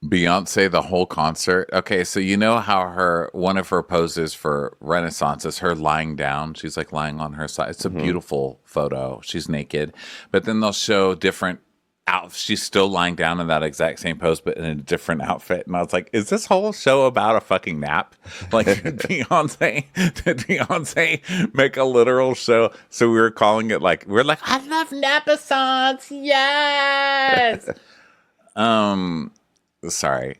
Beyonce, the whole concert. Okay, so you know how one of her poses for Renaissance is her lying down. She's like lying on her side. It's a beautiful photo. She's naked, but then they'll show different outfits. She's still lying down in that exact same pose, but in a different outfit. And I was like, is this whole show about a fucking nap? Like, did Beyonce make a literal show? So we were calling it we're like, I love Napaissance. Yes. Sorry.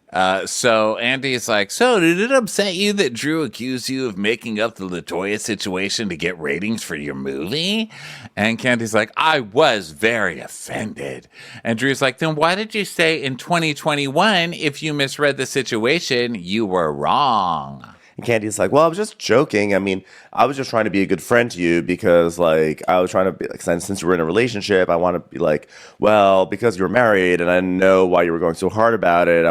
So Andy's like, so did it upset you that Drew accused you of making up the LaToya situation to get ratings for your movie? And Candy's like, I was very offended. And Drew's like, then why did you say in 2021, if you misread the situation, you were wrong? And Candy's like, well, I was just joking. I mean, I was just trying to be a good friend to you because, I was trying to be, since you were in a relationship, I want to be well, because you're married and I know why you were going so hard about it.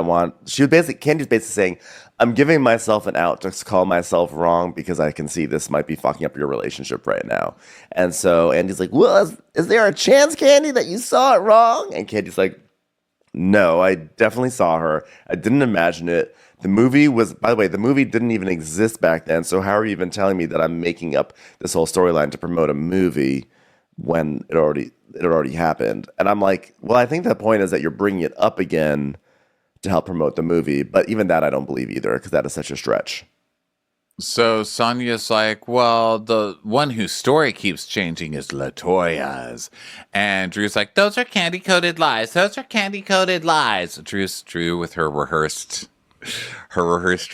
Candy's basically saying, I'm giving myself an out to call myself wrong because I can see this might be fucking up your relationship right now. And so Andy's like, well, is there a chance, Candy, that you saw it wrong? And Candy's like, no, I definitely saw her. I didn't imagine it. The movie didn't even exist back then. So how are you even telling me that I'm making up this whole storyline to promote a movie when it already happened? And I'm like, well, I think the point is that you're bringing it up again to help promote the movie. But even that I don't believe either because that is such a stretch. So Sonya's like, well, the one whose story keeps changing is LaToya's. And Drew's like, those are candy-coated lies. Those are candy-coated lies. Drew with her rehearsed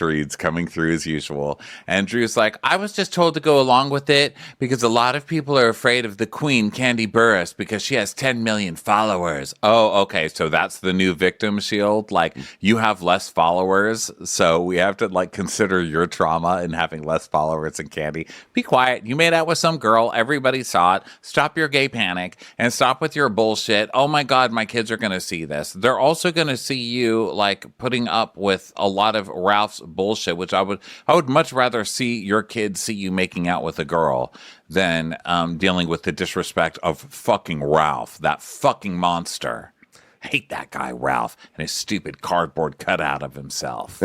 reads coming through as usual. And Drew's like, I was just told to go along with it because a lot of people are afraid of the queen, Candy Burris, because she has 10 million followers. Oh, okay. So that's the new victim shield. You have less followers. So we have to consider your trauma in having less followers than Candy. Be quiet. You made out with some girl. Everybody saw it. Stop your gay panic and stop with your bullshit. Oh my God, my kids are going to see this. They're also going to see you putting up with a lot of Ralph's bullshit, which I would much rather see your kids see you making out with a girl than dealing with the disrespect of fucking Ralph, that fucking monster. Hate that guy, Ralph, and his stupid cardboard cutout of himself.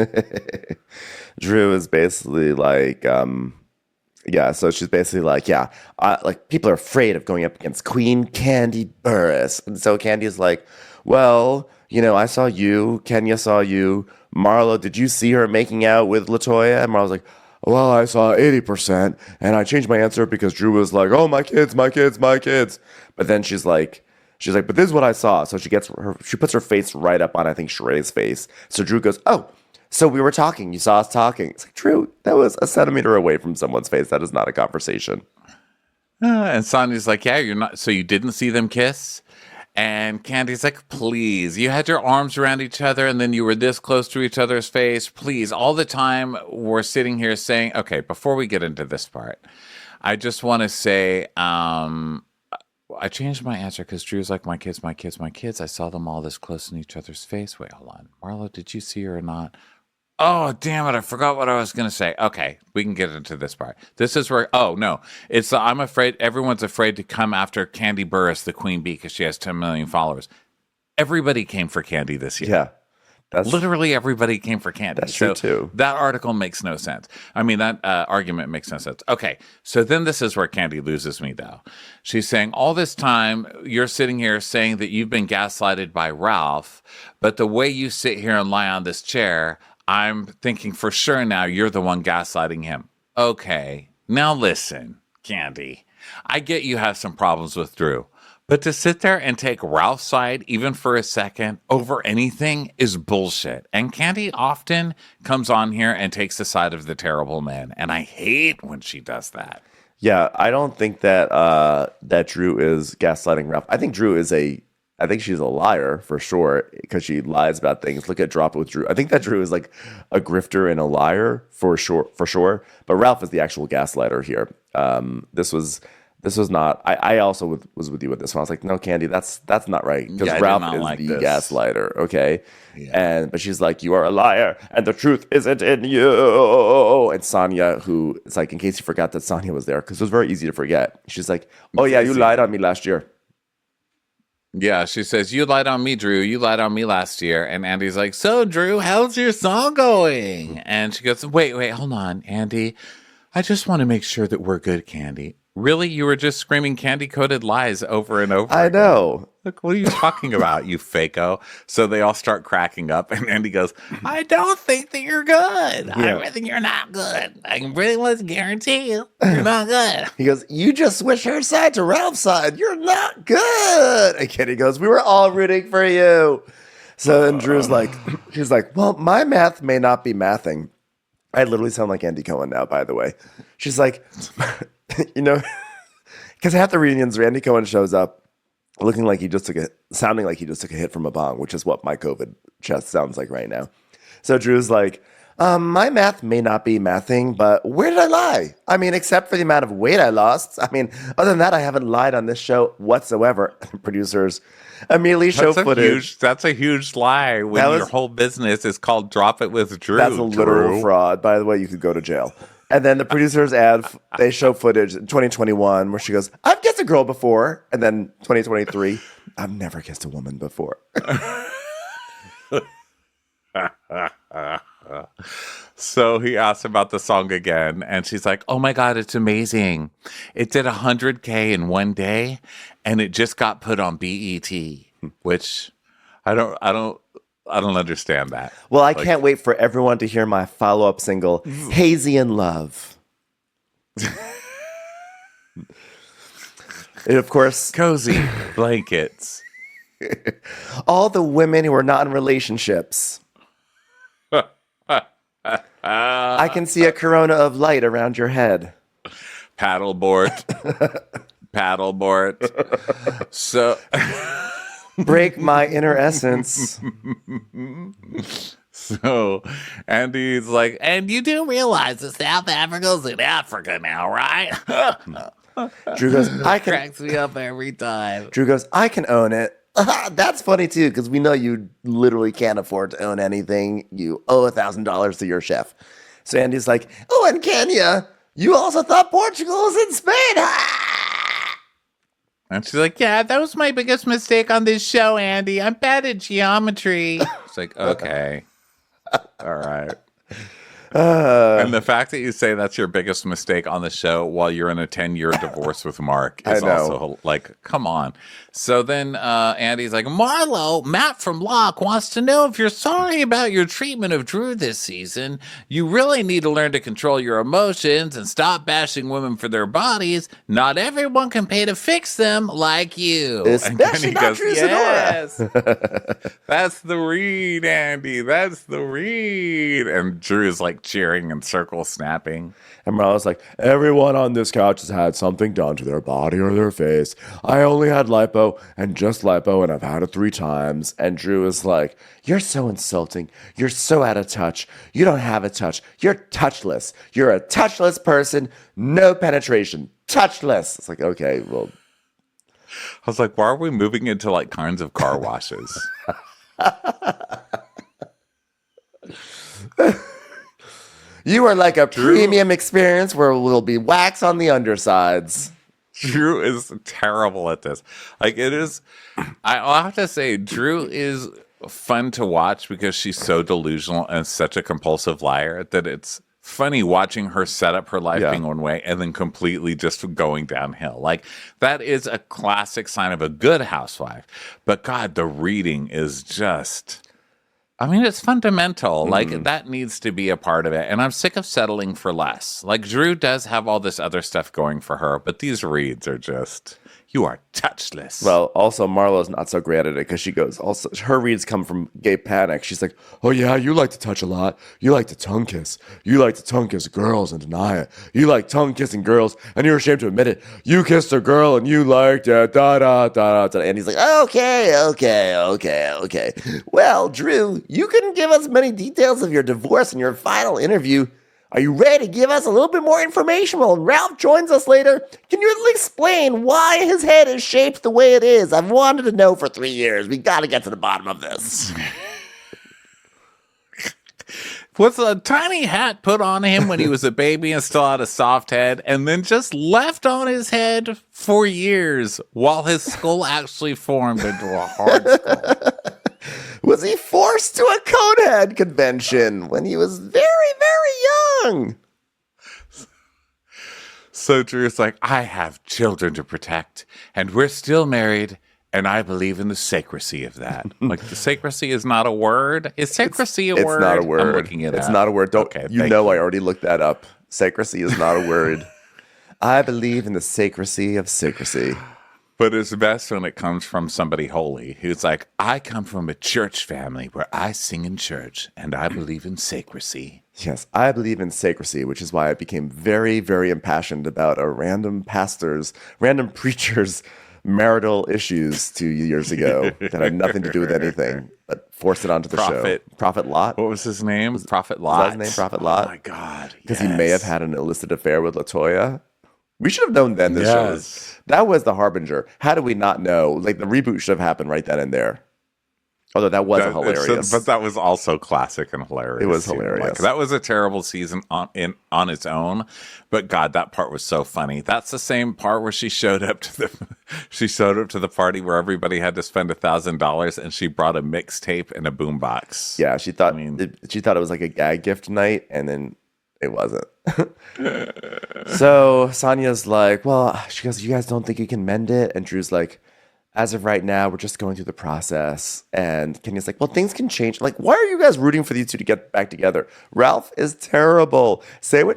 Drew is basically so she's basically people are afraid of going up against Queen Candy Burris. And so Candy is like, well, I saw you, Kenya saw you, Marlo, did you see her making out with LaToya? And Marlo's like, well, I saw 80%, and I changed my answer because Drew was like, oh, my kids. But then she's like, but this is what I saw. So she puts her face right up on, I think, Sheree's face. So Drew goes, oh, so we were talking. You saw us talking. It's like, Drew, that was a centimeter away from someone's face. That is not a conversation. And Sonya's like, yeah, you're not. So you didn't see them kiss? And Candy's like, please, you had your arms around each other and then you were this close to each other's face. Please, all the time we're sitting here saying, okay, before we get into this part, I just want to say, I changed my answer because Drew's like, my kids. I saw them all this close in each other's face. Wait, hold on. Marlo, did you see her or not? Oh, damn it. I forgot what I was going to say. Okay, we can get into this part. This is where, oh, no. It's, I'm afraid, everyone's afraid to come after Candy Burris, the queen bee, because she has 10 million followers. Everybody came for Candy this year. Yeah. Literally everybody came for Candy. That's true, too. That article makes no sense. I mean, that argument makes no sense. Okay, so then this is where Candy loses me, though. She's saying, all this time, you're sitting here saying that you've been gaslighted by Ralph, but the way you sit here and lie on this chair, I'm thinking for sure now you're the one gaslighting him. Okay, now listen, Candy. I get you have some problems with Drew. But to sit there and take Ralph's side, even for a second, over anything is bullshit. And Candy often comes on here and takes the side of the terrible man. And I hate when she does that. Yeah, I don't think that that Drew is gaslighting Ralph. I think she's a liar for sure because she lies about things. Look at Drop It with Drew. I think that Drew is like a grifter and a liar for sure. But Ralph is the actual gaslighter here. This was not. I also was with you with this one. I was like, no, Candy, that's not right because Ralph is like the gaslighter. Okay, but she's like, you are a liar, and the truth isn't in you. And Sonia, who it's like, in case you forgot that Sonia was there, because it was very easy to forget. She's like, oh yeah, you lied on me last year. Yeah, she says, you lied on me, Drew. You lied on me last year. And Andy's like, so, Drew, how's your song going? And she goes, wait, hold on, Andy. I just want to make sure that we're good, Candy. Really? You were just screaming candy-coated lies over and over I again. know. Look, what are you talking about, you fako? So they all start cracking up, and Andy goes, I don't think that you're good. Yeah. I think you're not good. I can pretty much guarantee you're not good. He goes, you just switched her side to Ralph's side. You're not good. And Kenny goes, we were all rooting for you. So then Drew's like, she's like, well, my math may not be mathing. I literally sound like Andy Cohen now, by the way. She's like, you know, because half the reunions, Randy Cohen shows up sounding like he just took a hit from a bong, which is what my COVID chest sounds like right now. So Drew's like, my math may not be mathing, but where did I lie? I mean, except for the amount of weight I lost. I mean, other than that, I haven't lied on this show whatsoever. Producers immediately show footage. That's a huge lie when your whole business is called Drop It with Drew. That's a literal fraud. By the way, you could go to jail. And then the producers they show footage in 2021 where she goes, I've kissed a girl before. And then 2023, I've never kissed a woman before. So he asks about the song again, and she's like, oh my God, it's amazing. It did 100K in one day, and it just got put on BET, which I don't understand that. Well, I can't wait for everyone to hear my follow-up single, Hazy in Love. And of course, cozy blankets. All the women who are not in relationships. I can see a corona of light around your head. Paddleboard. So break my inner essence. So Andy's like, and you do realize that South Africa's in Africa now, right? Drew goes, cracks me up every time. Drew goes, I can own it. That's funny too, because we know you literally can't afford to own anything. You owe $1,000 to your chef. So Andy's like, oh, and Kenya, you also thought Portugal was in Spain. And she's like, yeah, that was my biggest mistake on this show, Andy. I'm bad at geometry. It's like, okay. All right. And the fact that you say that's your biggest mistake on the show while you're in a 10-year divorce with Mark is also like, come on. So then Andy's like, Marlo, Matt from Locke wants to know if you're sorry about your treatment of Drew this season. You really need to learn to control your emotions and stop bashing women for their bodies. Not everyone can pay to fix them like you. Especially not Drew yes. That's the read, Andy. That's the read. And Drew is like cheering and circle snapping. And Marlo's like, everyone on this couch has had something done to their body or their face. I only had lipo and just lipo, and I've had it 3 times. And Drew is like, you're so insulting. You're so out of touch. You don't have a touch. You're touchless. You're a touchless person. No penetration. Touchless. It's like, okay, well. I was like, why are we moving into like kinds of car washes? You are like a premium experience where we'll be wax on the undersides. Drew is terrible at this. Like it is, I'll have to say, Drew is fun to watch because she's so delusional and such a compulsive liar that it's funny watching her set up her life being one way and then completely just going downhill. Like that is a classic sign of a good housewife. But God, the reading is just. I mean, it's fundamental. Like, that needs to be a part of it. And I'm sick of settling for less. Like, Drew does have all this other stuff going for her, but these reads are just, you are touchless. Well, also, Marlo's not so great at it because she goes, also, her reads come from gay panic. She's like, oh, yeah, you like to touch a lot. You like to tongue kiss. You like to tongue kiss girls and deny it. You like tongue kissing girls and you're ashamed to admit it. You kissed a girl and you liked it. Da, da, da, da. And he's like, okay. Well, Drew, you couldn't give us many details of your divorce in your final interview. Are you ready to give us a little bit more information when Ralph joins us later? Can you explain why his head is shaped the way it is? I've wanted to know for 3 years. We got to get to the bottom of this. Was a tiny hat put on him when he was a baby and still had a soft head, and then just left on his head for years while his skull actually formed into a hard skull. Was he forced to a conehead convention when he was very, very young? So Drew's like, I have children to protect, and we're still married, and I believe in the sacrecy of that. Like, the sacrecy is not a word? Is sacrecy a word? It's not a word. I'm looking it up. It's not a word. Don't, okay, I already looked that up. Sacrecy is not a word. I believe in the sacrecy of secrecy. But it's best when it comes from somebody holy who's like, I come from a church family where I sing in church and I believe in sacrecy. Yes, I believe in sacrecy, which is why I became very, very impassioned about a random preacher's marital issues 2 years ago that had nothing to do with anything, but forced it onto the show. Prophet Lot. What was his name? Prophet Lot. Was that his name, Prophet Lot? Oh my God. Because he may have had an illicit affair with LaToya. We should have known then this show. That was the harbinger. How did we not know? Like, the reboot should have happened right then and there. Although that was hilarious. But that was also classic and hilarious. It was hilarious. Like, that was a terrible season on its own. But God, that part was so funny. That's the same part where she showed up to the party where everybody had to spend $1,000 and she brought a mixtape and a boombox. Yeah, she thought it was like a gag gift night, and then it wasn't. So Sonya's like, well, she goes, you guys don't think you can mend it? And Drew's like, as of right now, we're just going through the process. And Kenya's like, well, things can change. Like, why are you guys rooting for these two to get back together? Ralph is terrible. Say what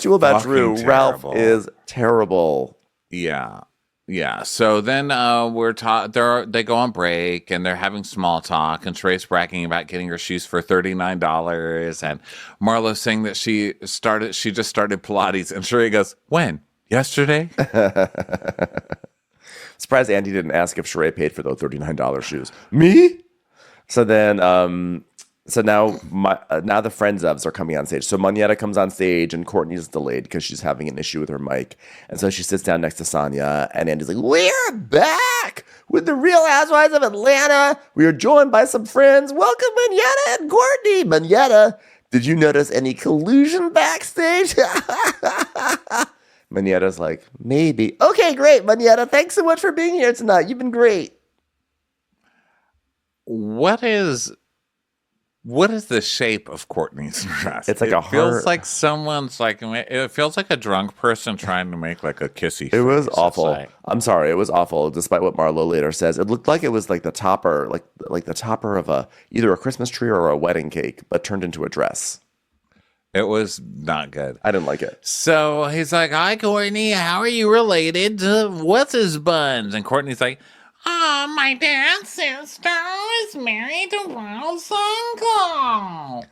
you will about Drew. Terrible. Ralph is terrible. Yeah. Yeah. So then they go on break and they're having small talk, and Sheree's bragging about getting her shoes for $39, and Marlo's saying that she just started Pilates, and Sheree goes, when? Yesterday? Surprised Andy didn't ask if Sheree paid for those $39 shoes. Me? So then So now the friends ofs are coming on stage. So Monyetta comes on stage and Courtney's delayed because she's having an issue with her mic. And so she sits down next to Sonya and Andy's like, we're back with the Real Housewives of Atlanta. We are joined by some friends. Welcome Monyetta and Courtney. Monyetta, did you notice any collusion backstage? Monyetta's like, maybe. Okay, great, Monyetta. Thanks so much for being here tonight. You've been great. What is the shape of Courtney's dress? It's like it feels like someone's like, it feels like a drunk person trying to make like a kissy. It was face. awful. Like, I'm sorry, it was awful. Despite what Marlo later says, it looked like it was like the topper, like the topper of either a Christmas tree or a wedding cake, but turned into a dress. it was not good. I didn't like it. So he's like, "Hi, Courtney. How are you related to what's his buns?" And Courtney's like, my dad's sister is married to Ralph's uncle.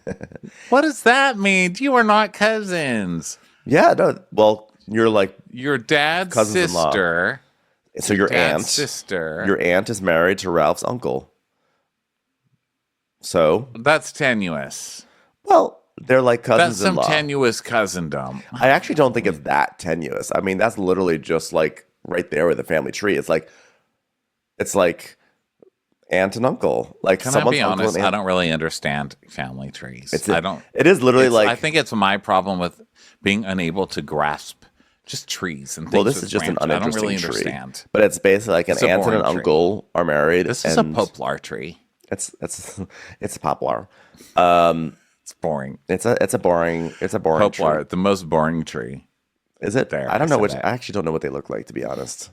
What does that mean? You are not cousins. Yeah, no. Well, you're like Your dad's Cousins-in-law. sister. so your Dad's aunt. sister. Your aunt is married to Ralph's uncle. So, That's tenuous. well, they're like That's some cousins-in-law. tenuous cousindom. I actually don't think it's that tenuous. I mean, that's literally just like right there with the family tree. It's like aunt and uncle. Like Can I someone's be uncle honest? and I aunt. don't really understand family trees. It's I don't. It is literally like. I think it's my problem with being unable to grasp just trees and things. Well, this with is just an branches. I don't uninteresting really tree. understand. But it's basically like an It's a aunt and an boring tree. uncle are married. This is a and poplar tree. It's a poplar. It's boring. It's a boring Poplar, tree. the most boring tree. Is it? There, I don't know I which. said I that. actually don't know what they look like, to be honest.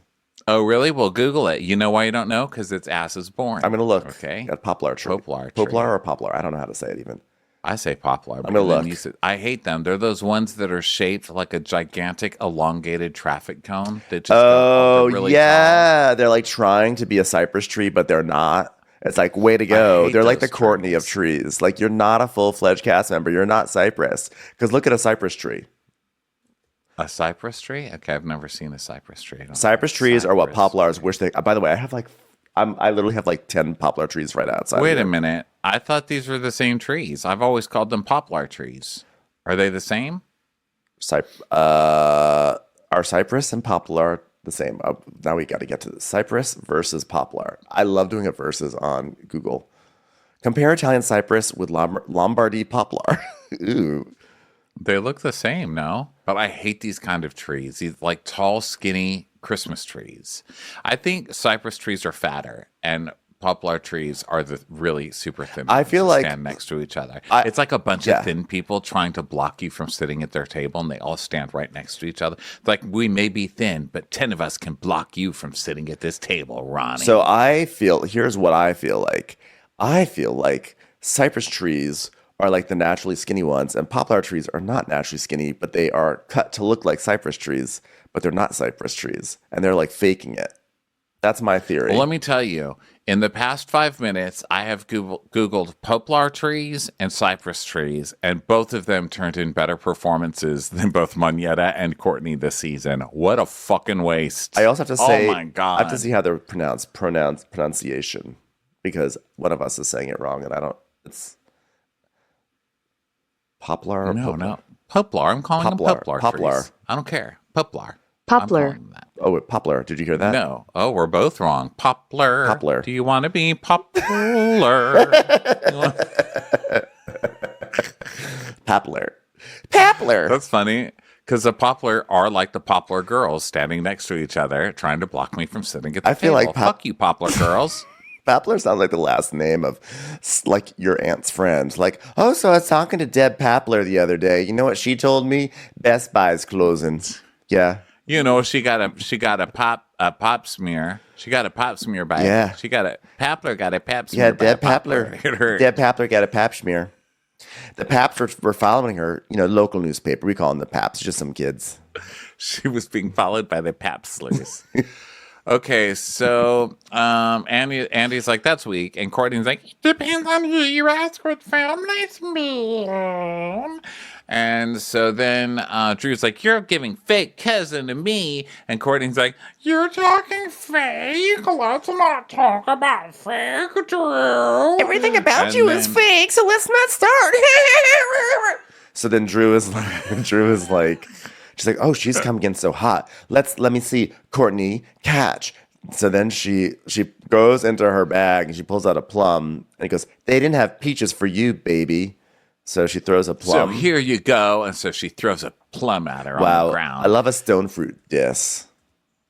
Oh, really? Well, Google it. You know why you don't know? Because its ass is boring. I'm gonna look. Okay. At poplar tree. Poplar tree. Poplar or poplar. I don't know how to say it even. I say poplar. I'm gonna look. I hate them. They're those ones that are shaped like a gigantic elongated traffic cone. That just go up. They're really yeah, they're like trying to be a cypress tree, but they're not. It's like way to I go. hate They're like the those Courtney of trees. Like you're not a full-fledged cast member. You're not cypress. Because look at a cypress tree. tall. A cypress tree? Okay, I've never seen a cypress tree. I don't Cypress know. trees are what Cypress poplars tree. wish they. By the way, I have like, I literally have like 10 poplar trees right outside. Wait of a here. minute. I thought these were the same trees. I've always called them poplar trees. Are they the same? Are cypress and poplar the same? Now we got to get to the cypress versus poplar. I love doing a versus on Google. Compare Italian cypress with Lombardy poplar. Ooh. They look the same, no? But I hate these kind of trees. These like tall, skinny Christmas trees. I think cypress trees are fatter and poplar trees are the really super thin I ones feel that like- stand next to each other. I- It's like a bunch yeah. of thin people trying to block you from sitting at their table and they all stand right next to each other. It's like we may be thin, but 10 of us can block you from sitting at this table, Ronnie. So here's what I feel like. I feel like cypress trees are like the naturally skinny ones, and poplar trees are not naturally skinny, but they are cut to look like cypress trees, but they're not cypress trees, and they're like faking it. That's my theory. Well, let me tell you, in the past 5 minutes, I have Googled poplar trees and cypress trees, and both of them turned in better performances than both Moneta and Courtney this season. What a fucking waste. I also have to say, oh my God. I have to see how they're pronunciation, because one of us is saying it wrong, and I don't. It's poplar. Or No. Poplar. I'm calling them poplar. Poplar. Trees. I don't care. Poplar. Poplar. I'm calling them that. Oh, wait, poplar. Did you hear that? No. Oh, we're both wrong. Poplar. Poplar. Do you want to be popular? Poplar. Poplar. That's funny because the poplar are like the poplar girls standing next to each other, trying to block me from sitting at the I feel table. like Fuck you, poplar girls. Poplar sounds like the last name of like your aunt's friend. Like, oh, so I was talking to Deb Poplar the other day. You know what she told me? Best Buy's closing. Yeah. You know, she got a pop smear. She got a pop smear bag. Yeah. She got a Poplar got a pap smear. Yeah, by Deb a Poplar. It hurt. Deb Poplar got a pap smear. The Paps were following her, local newspaper. We call them the Paps, just some kids. She was being followed by the papslers. Okay, so Andy's like, that's weak. And Courtney's like, depends on who you ask what family's mean. And so then Drew's like, you're giving fake cousin to me. And Courtney's like, you're talking fake? Let's not talk about fake, Drew. Everything about And you is then- fake, so let's not start. So then Drew is like, she's like, oh, she's coming in so hot. Let me see, Courtney, catch. So then she goes into her bag and she pulls out a plum and he goes, they didn't have peaches for you, baby. So she throws a So plum. here you go. And so she throws a plum at her on Wow, the ground. I love a stone fruit diss.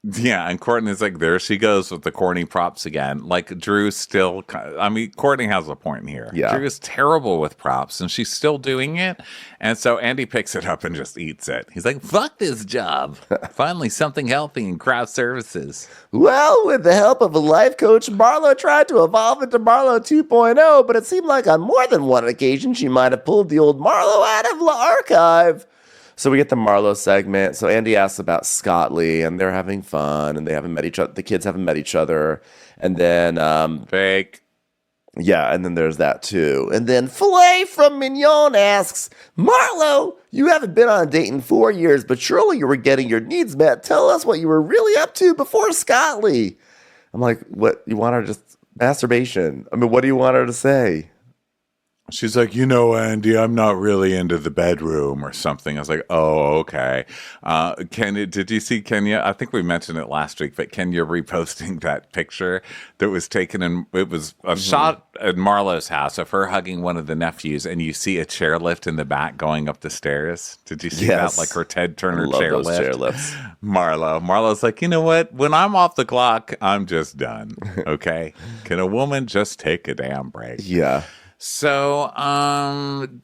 Yeah, and Courtney's like, there she goes with the corny props again. Like, Drew's still, Courtney has a point here. Yeah. Drew is terrible with props, and she's still doing it. And so Andy picks it up and just eats it. He's like, fuck this job. Finally, something healthy in crowd services. Well, with the help of a life coach, Marlo tried to evolve into Marlo 2.0, but it seemed like on more than one occasion she might have pulled the old Marlo out of the archive. So we get the Marlo segment. So Andy asks about Scott Lee, and they're having fun, and they haven't met each other. The kids haven't met each other, and then Fake. yeah, and then there's that too. And then Filet from Mignon asks, Marlo, you haven't been on a date in 4 years, but surely you were getting your needs met. Tell us what you were really up to before Scott Lee. I'm like, what? You want her to just masturbation? I mean, what do you want her to say? She's like, you know, Andy, I'm not really into the bedroom or something. I was like, oh, okay. Kenya, did you see Kenya? I think we mentioned it last week, but Kenya reposting that picture that was taken, and it was a shot at Marlo's house of her hugging one of the nephews, and you see a chairlift in the back going up the stairs. Did you see Yes. that? Like her Ted Turner Love those chairlift. chairlifts. Marlo's like, you know what? When I'm off the clock, I'm just done. Okay. Can a woman just take a damn break? Yeah. So,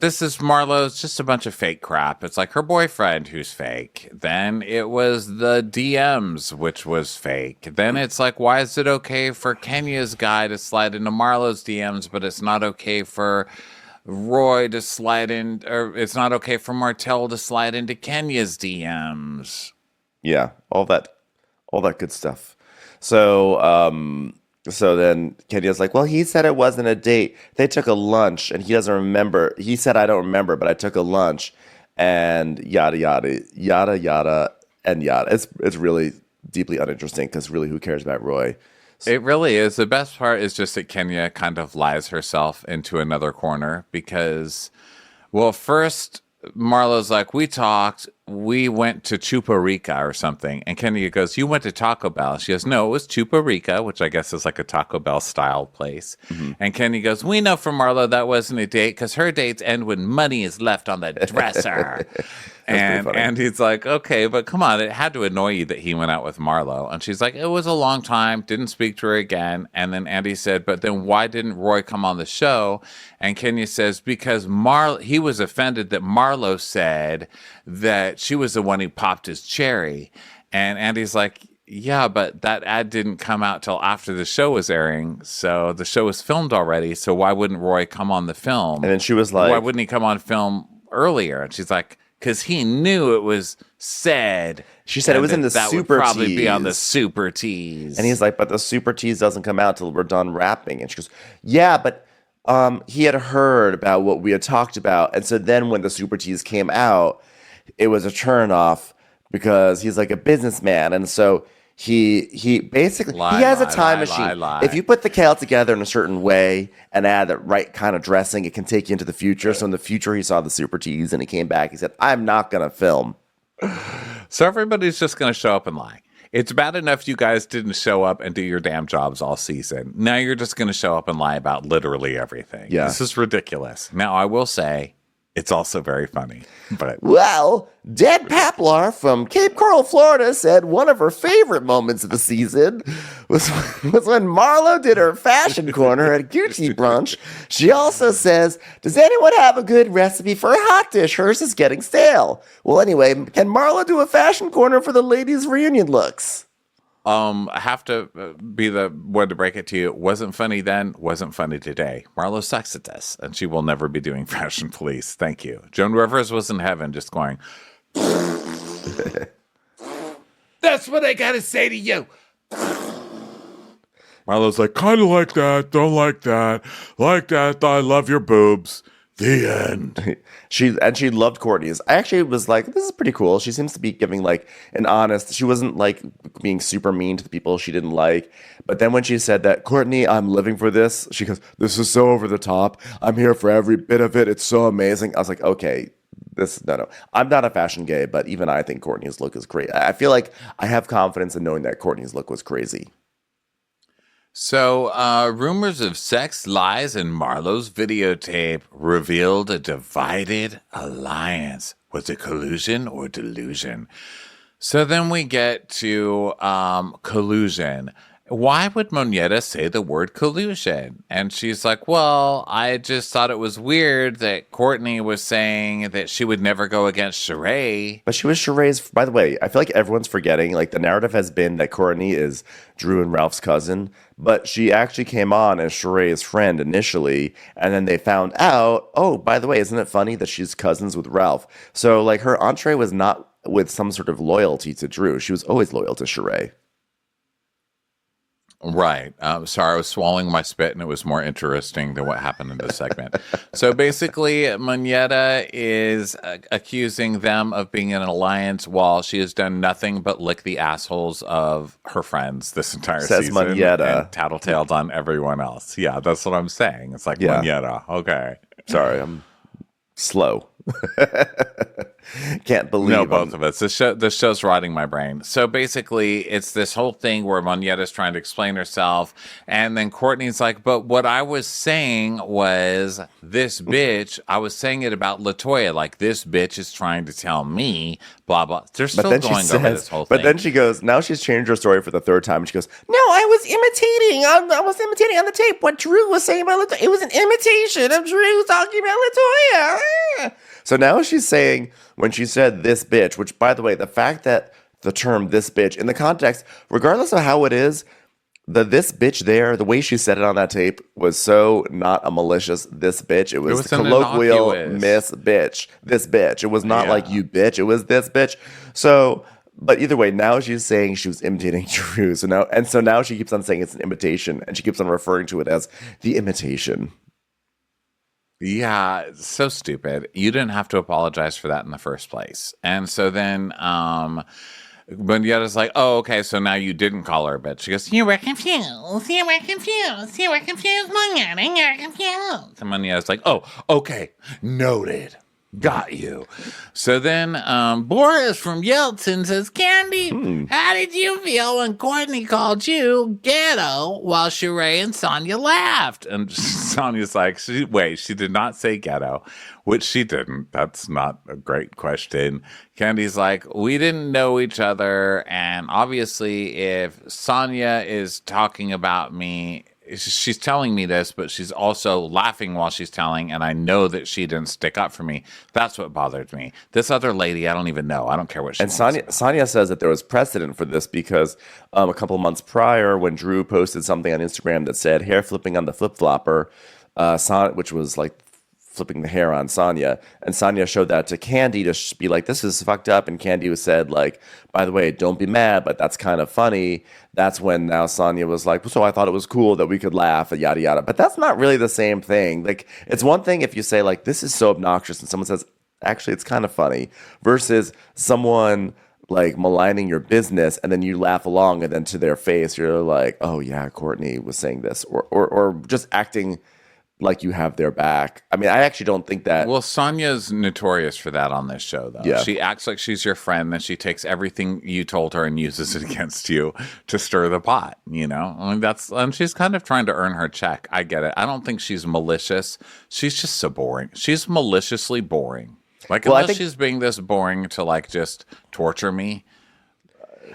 this is Marlo's just a bunch of fake crap. It's like her boyfriend who's fake. Then it was the DMs, which was fake. Then it's like, why is it okay for Kenya's guy to slide into Marlo's DMs, but it's not okay for Roy to slide in, or it's not okay for Martell to slide into Kenya's DMs. Yeah, all that good stuff. So then Kenya's like, well, he said it wasn't a date. They took a lunch, and he doesn't remember. He said, I don't remember, but I took a lunch, and yada yada yada yada and yada. It's really deeply uninteresting because really, who cares about Roy? It really is. The best part is just that Kenya kind of lies herself into another corner because, well, first Marlo's like, we talked, we went to Chuparica or something. And Kenya goes, you went to Taco Bell. She goes, no, it was Chuparica, which I guess is like a Taco Bell style place. And Kenya goes, we know from Marlo that wasn't a date because her dates end when money is left on the dresser. And he's like, okay, but come on, it had to annoy you that he went out with Marlo. And she's like, it was a long time, didn't speak to her again. And then Andy said, but then why didn't Roy come on the show? And Kenya says, because he was offended that Marlo said that she was the one who popped his cherry. And Andy's like, yeah, but that ad didn't come out till after the show was airing. So the show was filmed already. So why wouldn't Roy come on the film? And then she was like, why wouldn't he come on film earlier? And she's like, because he knew it was said. She said it was in the that super would probably be on the tease. super tease. And he's like, but the super tease doesn't come out till we're done rapping. And she goes, yeah, but he had heard about what we had talked about. And so then when the super tease came out, it was a turn off because he's like a businessman. And so he basically, he has a time machine. If you put the kale together in a certain way and add the right kind of dressing, it can take you into the future. So in the future, he saw the super tease and he came back. He said, I'm not going to film. So everybody's just going to show up and lie. It's bad enough you guys didn't show up and do your damn jobs all season. Now you're just going to show up and lie about literally everything. Yeah. This is ridiculous. Now, I will say, it's also very funny. But Well, Deb Paplar from Cape Coral, Florida said one of her favorite moments of the season was when Marlo did her fashion corner at Gucci brunch. She also says, does anyone have a good recipe for a hot dish? Hers is getting stale. Well, anyway, can Marlo do a fashion corner for the ladies' reunion looks? I have to be the one to break it to you. It wasn't funny then, wasn't funny today. Marlo sucks at this, and she will never be doing Fashion Police. Thank you. Joan Rivers was in heaven just going, that's what I got to say to you. Marlo's like, kind of like that, don't like that, I love your boobs. The end. She loved Courtney's. I actually was like, this is pretty cool. She seems to be giving like an honest, she wasn't like being super mean to the people she didn't like. But then when she said that, Courtney, I'm living for this, she goes, this is so over the top. I'm here for every bit of it. It's so amazing. I was like, okay, no. I'm not a fashion gay, but even I think Courtney's look is great. I feel like I have confidence in knowing that Courtney's look was crazy. So, rumors of sex, lies, and Marlo's videotape revealed a divided alliance. Was it collusion or delusion? So then we get to collusion. Why would Moneta say the word collusion? And she's like, well, I just thought it was weird that Courtney was saying that she would never go against Sheree. But she was Sheree's, by the way, I feel like everyone's forgetting, like the narrative has been that Courtney is Drew and Ralph's cousin, but she actually came on as Sheree's friend initially, and then they found out, oh, by the way, isn't it funny that she's cousins with Ralph? So like her entree was not with some sort of loyalty to Drew. She was always loyal to Sheree. Right. Sorry, I was swallowing my spit, and it was more interesting than what happened in this segment. So basically, Moneta is accusing them of being in an alliance while she has done nothing but lick the assholes of her friends this entire Says season. Moneta. And tattletaled on everyone else. Yeah, that's what I'm saying. It's like, Yeah. Moneta. Okay. Sorry, I'm slow. Can't believe No, both of us. The show's rotting my brain. So basically, it's this whole thing where Moneta's trying to explain herself, and then Courtney's like, "But what I was saying was this bitch. I was saying it about Latoya. Like this bitch is trying to tell me blah blah." They're still going over this whole thing. But then she goes, now she's changed her story for the third time, and she goes, "No, I was imitating. I was imitating on the tape what Drew was saying about Latoya. It was an imitation of Drew talking about Latoya." So now she's saying, when she said this bitch, which, by the way, the fact that the term this bitch, in the context, regardless of how it is, this bitch there, the way she said it on that tape was so not a malicious this bitch. It was colloquial miss bitch, this bitch. It was not like you bitch. It was this bitch. So, but either way, now she's saying she was imitating Drew. So now she keeps on saying it's an imitation, and she keeps on referring to it as the imitation. Yeah, so stupid. You didn't have to apologize for that in the first place. And so then Moneta's like, "Oh, okay, so now you didn't call her a bitch." She goes, "You were confused. You were confused. You were confused, Moneta. You're confused." And Moneta's like, "Oh, okay, noted. Got you." So then Boris from Yeltsin says, "Candy, how did you feel when Courtney called you ghetto while Sheree and Sonia laughed?" And Sonia's like, she did not say ghetto, which she didn't. That's not a great question. Candy's like, "We didn't know each other. And obviously, if Sonia is talking about me, she's telling me this, but she's also laughing while she's telling, and I know that she didn't stick up for me. That's what bothered me. This other lady, I don't even know. I don't care what she wants. And Sonia says that there was precedent for this because a couple of months prior, when Drew posted something on Instagram that said hair flipping on the flip flopper, which was like flipping the hair on Sonia, and Sonia showed that to Candy to be like, "This is fucked up," and Candy was said like, "By the way, don't be mad, but that's kind of funny." That's when now Sonia was like, "So I thought it was cool that we could laugh at yada yada," but that's not really the same thing. Like, it's one thing if you say like, "This is so obnoxious," and someone says, "Actually, it's kind of funny," versus someone like maligning your business and then you laugh along and then to their face you're like, "Oh yeah, Courtney was saying this," or just acting like you have their back. I mean, I actually don't think that. Well, Sonia's notorious for that on this show, though. Yeah. She acts like she's your friend, then she takes everything you told her and uses it against you to stir the pot. You know, I mean, and she's kind of trying to earn her check. I get it. I don't think she's malicious. She's just so boring. She's maliciously boring. Like, unless she's being this boring to like just torture me.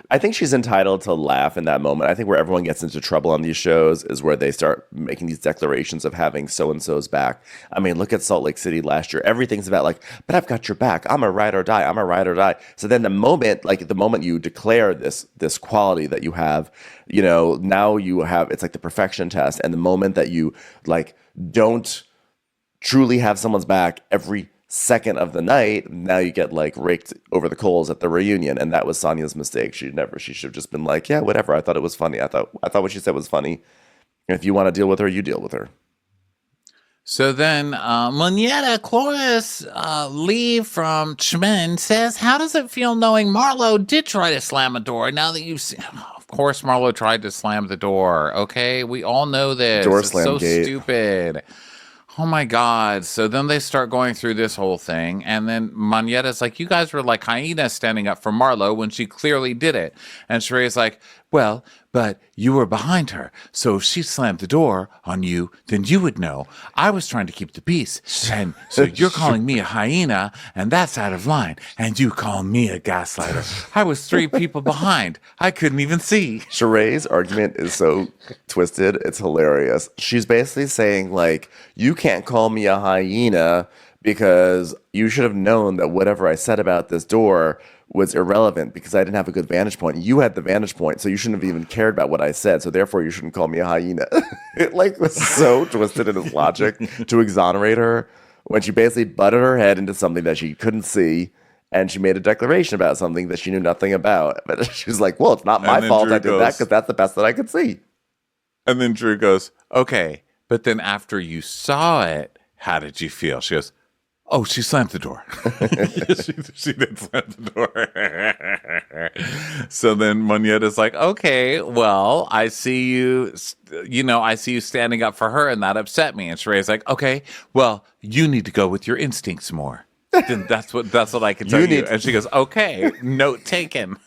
I think she's entitled to laugh in that moment. I think where everyone gets into trouble on these shows is where they start making these declarations of having so-and-so's back. I mean, look at Salt Lake City last year. Everything's about like, "But I've got your back. I'm a ride or die. I'm a ride or die." So then the moment you declare this quality that you have, you know, now you have, it's like the perfection test. And the moment that you like don't truly have someone's back every second of the night, now you get like raked over the coals at the reunion, and that was Sonia's mistake. She should have just been like, "Yeah, whatever. I thought it was funny. I thought what she said was funny. And if you want to deal with her, you deal with her." So then Moneta Cloris Lee from Chmen says, "How does it feel knowing Marlo did try to slam a door now that you've seen?" Of course, Marlo tried to slam the door. Okay, we all know this. Door it's slam so gate. Stupid. Oh my God. So then they start going through this whole thing. And then Moneta's like, "You guys were like hyenas standing up for Marlo when she clearly did it." And Sheree's like, "Well, but you were behind her. So if she slammed the door on you, then you would know. I was trying to keep the peace. And so you're calling me a hyena, and that's out of line. And you call me a gaslighter. I was 3 people behind. I couldn't even see." Sheree's argument is so twisted. It's hilarious. She's basically saying like, "You can't call me a hyena because you should have known that whatever I said about this door was irrelevant because I didn't have a good vantage point. You had the vantage point, so you shouldn't have even cared about what I said. So therefore, you shouldn't call me a hyena." It like was so twisted in its logic to exonerate her when she basically butted her head into something that she couldn't see, and she made a declaration about something that she knew nothing about. But she's like, "Well, it's not my fault I did that because that's the best that I could see." And then Drew goes, "Okay, but then after you saw it, how did you feel?" She goes, "Oh, she slammed the door." she did slam the door. So then Moneta's like, "Okay, well, I see you I see you standing up for her, and that upset me. And Sheree's like, okay, well, you need to go with your instincts more. Then that's what I can tell you. And she goes, okay, note taken.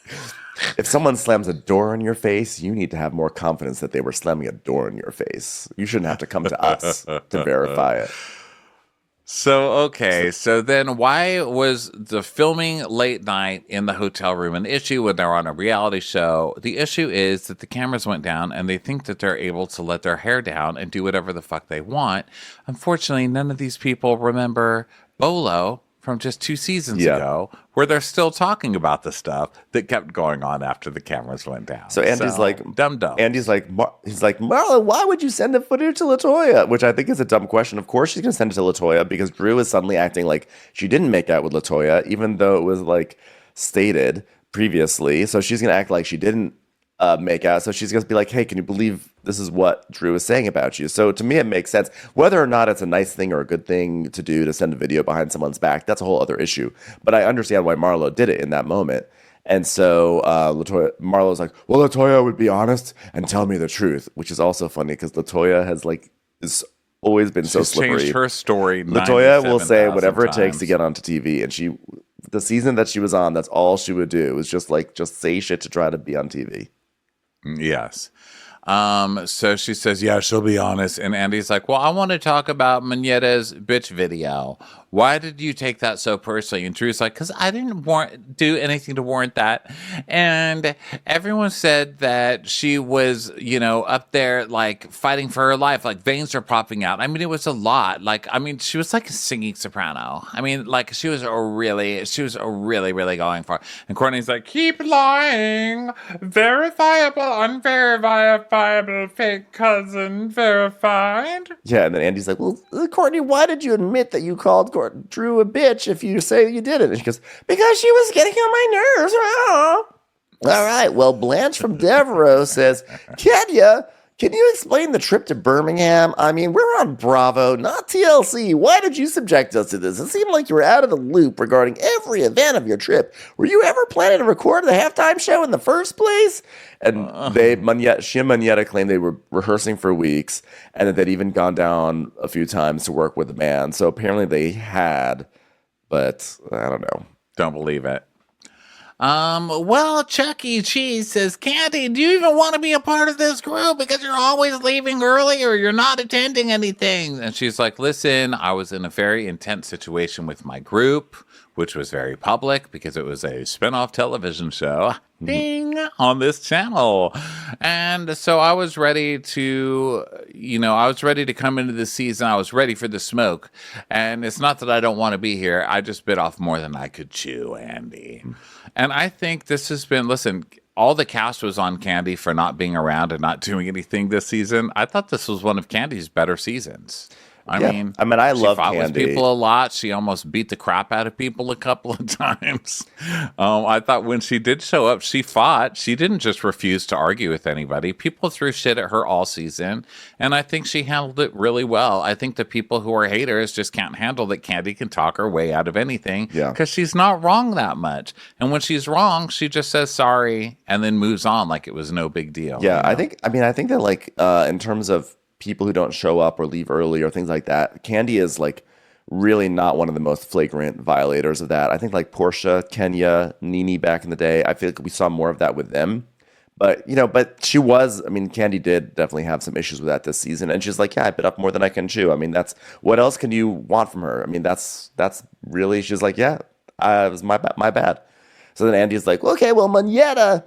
If someone slams a door in your face, you need to have more confidence that they were slamming a door in your face. You shouldn't have to come to us to verify it. So then why was the filming late night in the hotel room an issue when they're on a reality show? The issue is that the cameras went down and they think that they're able to let their hair down and do whatever the fuck they want. Unfortunately, none of these people remember Bolo from just 2 seasons ago, where they're still talking about the stuff that kept going on after the cameras went down. So Andy's like, dumb. Andy's like, he's like, Marla, why would you send the footage to LaToya? Which I think is a dumb question. Of course she's going to send it to LaToya because Drew is suddenly acting like she didn't make out with LaToya, even though it was like stated previously. So she's going to act like she didn't make out. So she's going to be like, hey, can you believe this is what Drew is saying about you? So to me, it makes sense. Whether or not it's a nice thing or a good thing to do to send a video behind someone's back, that's a whole other issue. But I understand why Marlo did it in that moment. And so Marlo's like, well, LaToya would be honest and tell me the truth, which is also funny because LaToya is always been so slippery. Changed her story. LaToya will say whatever it takes to get onto TV. And the season that she was on, that's all she would do. It was just say shit to try to be on TV. Yes. So she says, yeah, she'll be honest. And Andy's like, well, I want to talk about Maneta's bitch video. Why did you take that so personally? And Drew's like, because I didn't do anything to warrant that. And everyone said that she was, up there, like, fighting for her life. Like, veins are popping out. I mean, it was a lot. Like, I mean, she was like a singing soprano. I mean, like, she was really, really going for it. And Courtney's like, keep lying. Verifiable, unverifiable, fake cousin, verified. Yeah, and then Andy's like, well, Courtney, why did you admit that you called Drew a bitch if you say you did it? And she goes, because she was getting on my nerves. Oh. All right, well, Blanche from Devereaux says, Kenya, can you explain the trip to Birmingham? I mean, we're on Bravo, not TLC. Why did you subject us to this? It seemed like you were out of the loop regarding every event of your trip. Were you ever planning to record the halftime show in the first place? And she and Manetta claimed they were rehearsing for weeks and that they'd even gone down a few times to work with the band. So apparently they had, but I don't know. Don't believe it. Well, Chuck E. Cheese says, Candy, do you even want to be a part of this group? Because you're always leaving early or you're not attending anything. And she's like, listen, I was in a very intense situation with my group, which was very public because it was a spinoff television show. Ding, on this channel. And so I was ready to, come into the season. I was ready for the smoke. And it's not that I don't want to be here. I just bit off more than I could chew, Andy. And I think this has been, listen, all the cast was on Candy for not being around and not doing anything this season. I thought this was one of Candy's better seasons. I mean, I love she fought Candy. with people a lot. She almost beat the crap out of people a couple of times. I thought when she did show up, she fought. She didn't just refuse to argue with anybody. People threw shit at her all season, and I think she handled it really well. I think the people who are haters just can't handle that Candy can talk her way out of anything because she's not wrong that much. And when she's wrong, she just says sorry and then moves on like it was no big deal. Yeah, I think that like in terms of people who don't show up or leave early or things like that, Candy is like really not one of the most flagrant violators of that. I think like Portia, Kenya, Nene back in the day, I feel like we saw more of that with them. But, she was, Candy did definitely have some issues with that this season. And she's like, yeah, I bit up more than I can chew. I mean, that's, what else can you want from her? I mean, that's really, she's like, yeah, it was my bad. So then Andy's like, okay, well, Manetta,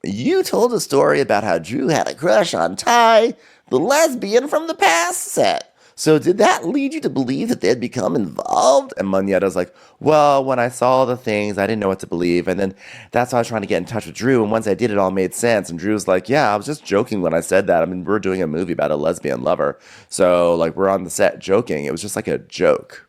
you told a story about how Drew had a crush on Ty, the lesbian from the past set. So did that lead you to believe that they'd become involved? And Manetta's like, well, when I saw the things, I didn't know what to believe. And then that's why I was trying to get in touch with Drew. And once I did, it all made sense. And Drew's like, yeah, I was just joking when I said that. I mean, we're doing a movie about a lesbian lover. So like we're on the set joking. It was just like a joke.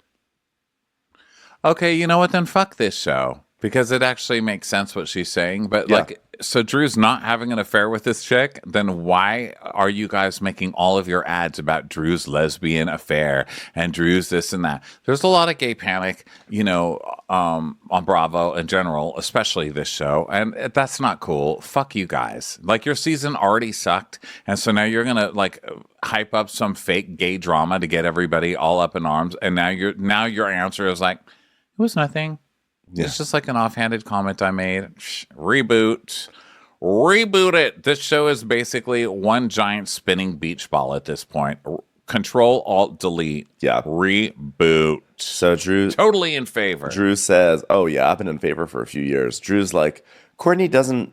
Okay, you know what? Then fuck this show. Because it actually makes sense what she's saying. But Yeah. like, so Drew's not having an affair with this chick. Then why are you guys making all of your ads about Drew's lesbian affair and Drew's this and that? There's a lot of gay panic, on Bravo in general, especially this show. And that's not cool. Fuck you guys. Like, your season already sucked. And so now you're going to like hype up some fake gay drama to get everybody all up in arms. And now your answer is like, it was nothing. Yeah. It's just like an offhanded comment I made. Reboot it. This show is basically one giant spinning beach ball at this point. Control, Alt, Delete. Yeah. Reboot. So Drew Totally in favor. Drew says, "Oh yeah, I've been in favor for a few years." Drew's like, Courtney doesn't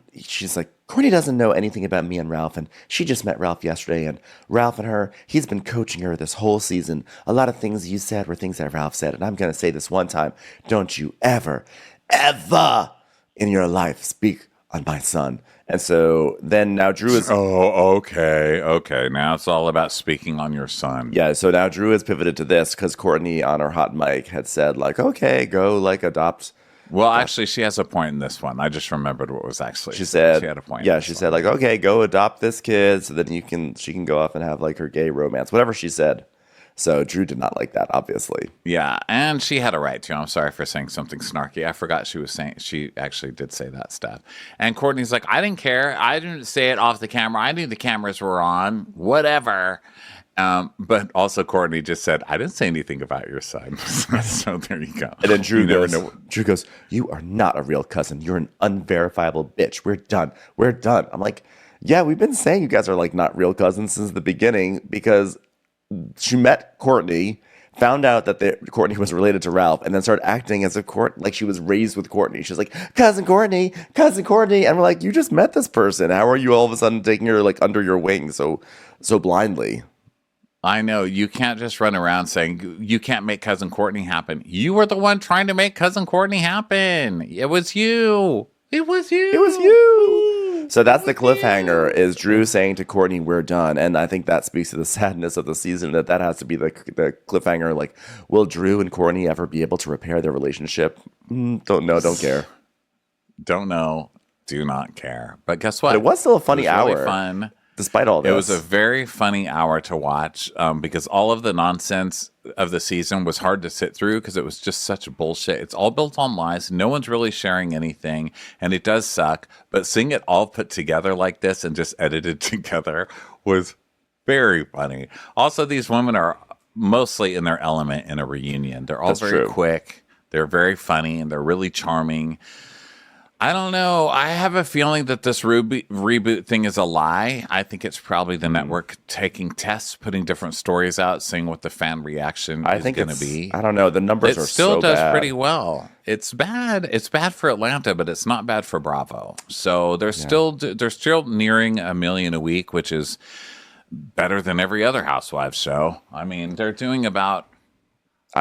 know anything about me and Ralph, and she just met Ralph yesterday, and Ralph and her, he's been coaching her this whole season. A lot of things you said were things that Ralph said, and I'm going to say this one time. Don't you ever in your life speak on my son. And so then now Drew is... Oh, okay. Now it's all about speaking on your son. Yeah, so now Drew has pivoted to this because Courtney on her hot mic had said, like, okay, go, like, adopt... Well, actually, she has a point in this one. I just remembered what was actually. She said, she had a point. Yeah, she said, like, okay, go adopt this kid so then she can go off and have, like, her gay romance, whatever she said. So Drew did not like that, obviously. Yeah, and she had a right to. I'm sorry for saying something snarky. I forgot she actually did say that stuff. And Courtney's like, I didn't care. I didn't say it off the camera. I knew the cameras were on. Whatever. But also Courtney just said, I didn't say anything about your son. So there you go. And then Drew goes, you are not a real cousin. You're an unverifiable bitch. We're done. I'm like, yeah, we've been saying you guys are like not real cousins since the beginning because she met Courtney, found out that Courtney was related to Ralph, and then started acting as if like she was raised with Courtney. She's like, cousin Courtney. And we're like, you just met this person. How are you all of a sudden taking her like under your wing so blindly? I know. You can't just run around saying you can't make Cousin Courtney happen. You were the one trying to make Cousin Courtney happen. It was you. So that's the cliffhanger, is Drew saying to Courtney, we're done. And I think that speaks to the sadness of the season, that has to be the cliffhanger. Like, will Drew and Courtney ever be able to repair their relationship? Don't know. Don't care. Don't know. Do not care. But guess what? But it was still a funny hour. Really fun. Despite all this. It was a very funny hour to watch because all of the nonsense of the season was hard to sit through because it was just such bullshit. It's all built on lies. No one's really sharing anything, and it does suck. But seeing it all put together like this and just edited together was very funny. Also, these women are mostly in their element in a reunion. They're all very quick. They're very funny, and they're really charming. I don't know. I have a feeling that this reboot thing is a lie. I think it's probably the network taking tests, putting different stories out, seeing what the fan reaction is going to be. I don't know. The numbers are so bad. It still does pretty well. It's bad. It's bad for Atlanta, but it's not bad for Bravo. So they're still nearing 1 million a week, which is better than every other Housewives show. I mean, they're doing about...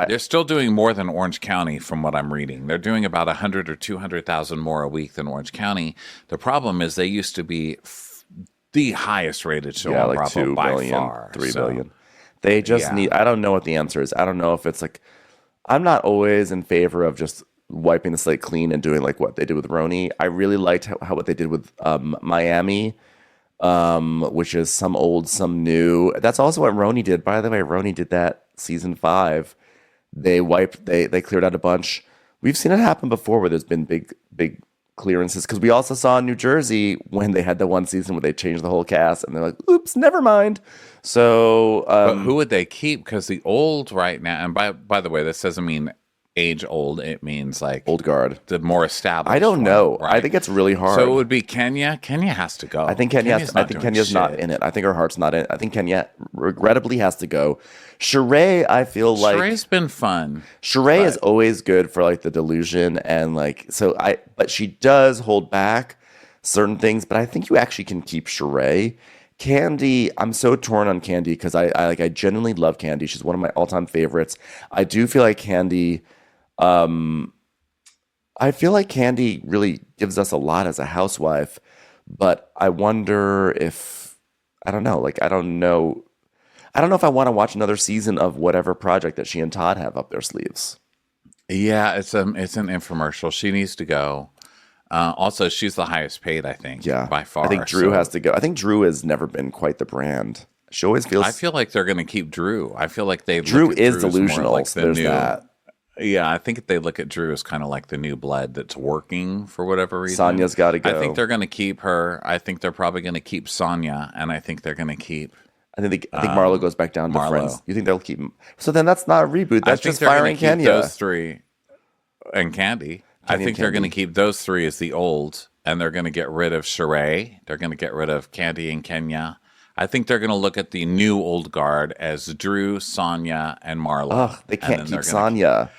They're still doing more than Orange County from what I'm reading. They're doing about 100 or 200,000 more a week than Orange County. The problem is they used to be the highest rated show on like Bravo 2 by billion, far. 3 billion. They just need, I don't know what the answer is. I don't know if it's like, I'm not always in favor of just wiping the slate clean and doing like what they did with RHOA. I really liked what they did with Miami, which is some old, some new. That's also what RHOA did. By the way, RHOA did that season 5. They cleared out a bunch. We've seen it happen before where there's been big clearances, because we also saw in New Jersey when they had the one season where they changed the whole cast and they're like, oops, never mind. So but who would they keep? Because the old right now, and by the way, this doesn't mean age old, it means like old guard, the more established. I don't know. Right? I think it's really hard. So it would be Kenya. Kenya has to go. I think Kenya's not in it. I think her heart's not in it. I think Kenya regrettably has to go. Sheree, I feel like Sheree's been fun. Sheree is always good for like the delusion and like but she does hold back certain things. But I think you actually can keep Sheree. Candy, I'm so torn on Candy because I genuinely love Candy. She's one of my all-time favorites. I do feel like Candy. I feel like Candy really gives us a lot as a housewife, but I wonder if I don't know if I want to watch another season of whatever project that she and Todd have up their sleeves. Yeah, it's an infomercial. She needs to go. Also, she's the highest paid, I think, Yeah, by far. I think Drew So has to go. I think Drew has never been quite the brand. She always feels. I feel like they're going to keep Drew. I feel like they Drew look at is Drew as more delusional. like So the there's new. that. Yeah, I think they look at Drew as kind of like the new blood that's working for whatever reason. Sonya's got to go. I think they're going to keep her. I think they're probably going to keep Sonya, and I think they're going to keep. I think Marlo goes back down to Marlo. Friends. You think they'll keep him? So then that's not a reboot. I That's think just they're gonna firing keep Kenya. those three and Candy. I Candy think and they're going to Candy. keep those three as the old, and they're going to get rid of Sheree. They're going to get rid of Candy and Kenya. I think they're going to look at the new old guard as Drew, Sonya, and Marlo. Ugh, they And can't then keep they're gonna Sonya.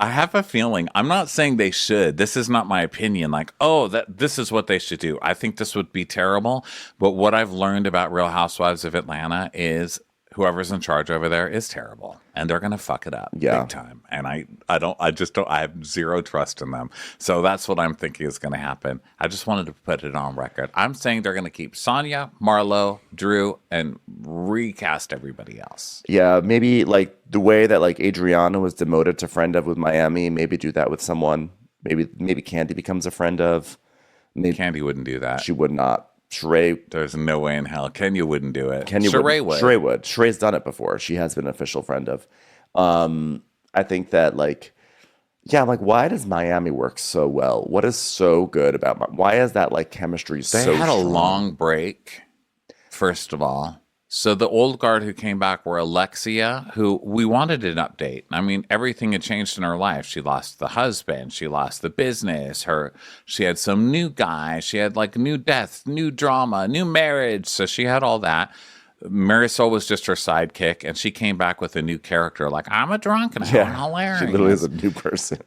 I have a feeling. I'm not saying they should. This is not my opinion. Like, oh, this is what they should do. I think this would be terrible. But what I've learned about Real Housewives of Atlanta is whoever's in charge over there is terrible, and they're gonna fuck it up Yeah. big time. And I just don't. I have zero trust in them. So that's what I'm thinking is gonna happen. I just wanted to put it on record. I'm saying they're gonna keep Sonya, Marlo, Drew, and recast everybody else. Yeah, maybe like the way that like Adriana was demoted to friend of with Miami. Maybe do that with someone. Maybe Candy becomes a friend of. Maybe Candy wouldn't do that. she would not. Sheree. There's no way in hell. Kenya wouldn't do it. Kenya Sheree would. Sheree would. Sheree's done it before. She has been an official friend of. I think that like, yeah, like why does Miami work so well? What is so good about why is that like chemistry They so had a strong? long break, first of all. So the old guard who came back were Alexia, who we wanted an update. I mean, everything had changed in her life. She lost the husband, she lost the business, she had some new guy, she had like new death, new drama, new marriage. So she had all that. Marisol was just her sidekick, and she came back with a new character. Like, I'm a drunk now. I'm hilarious. She literally is a new person.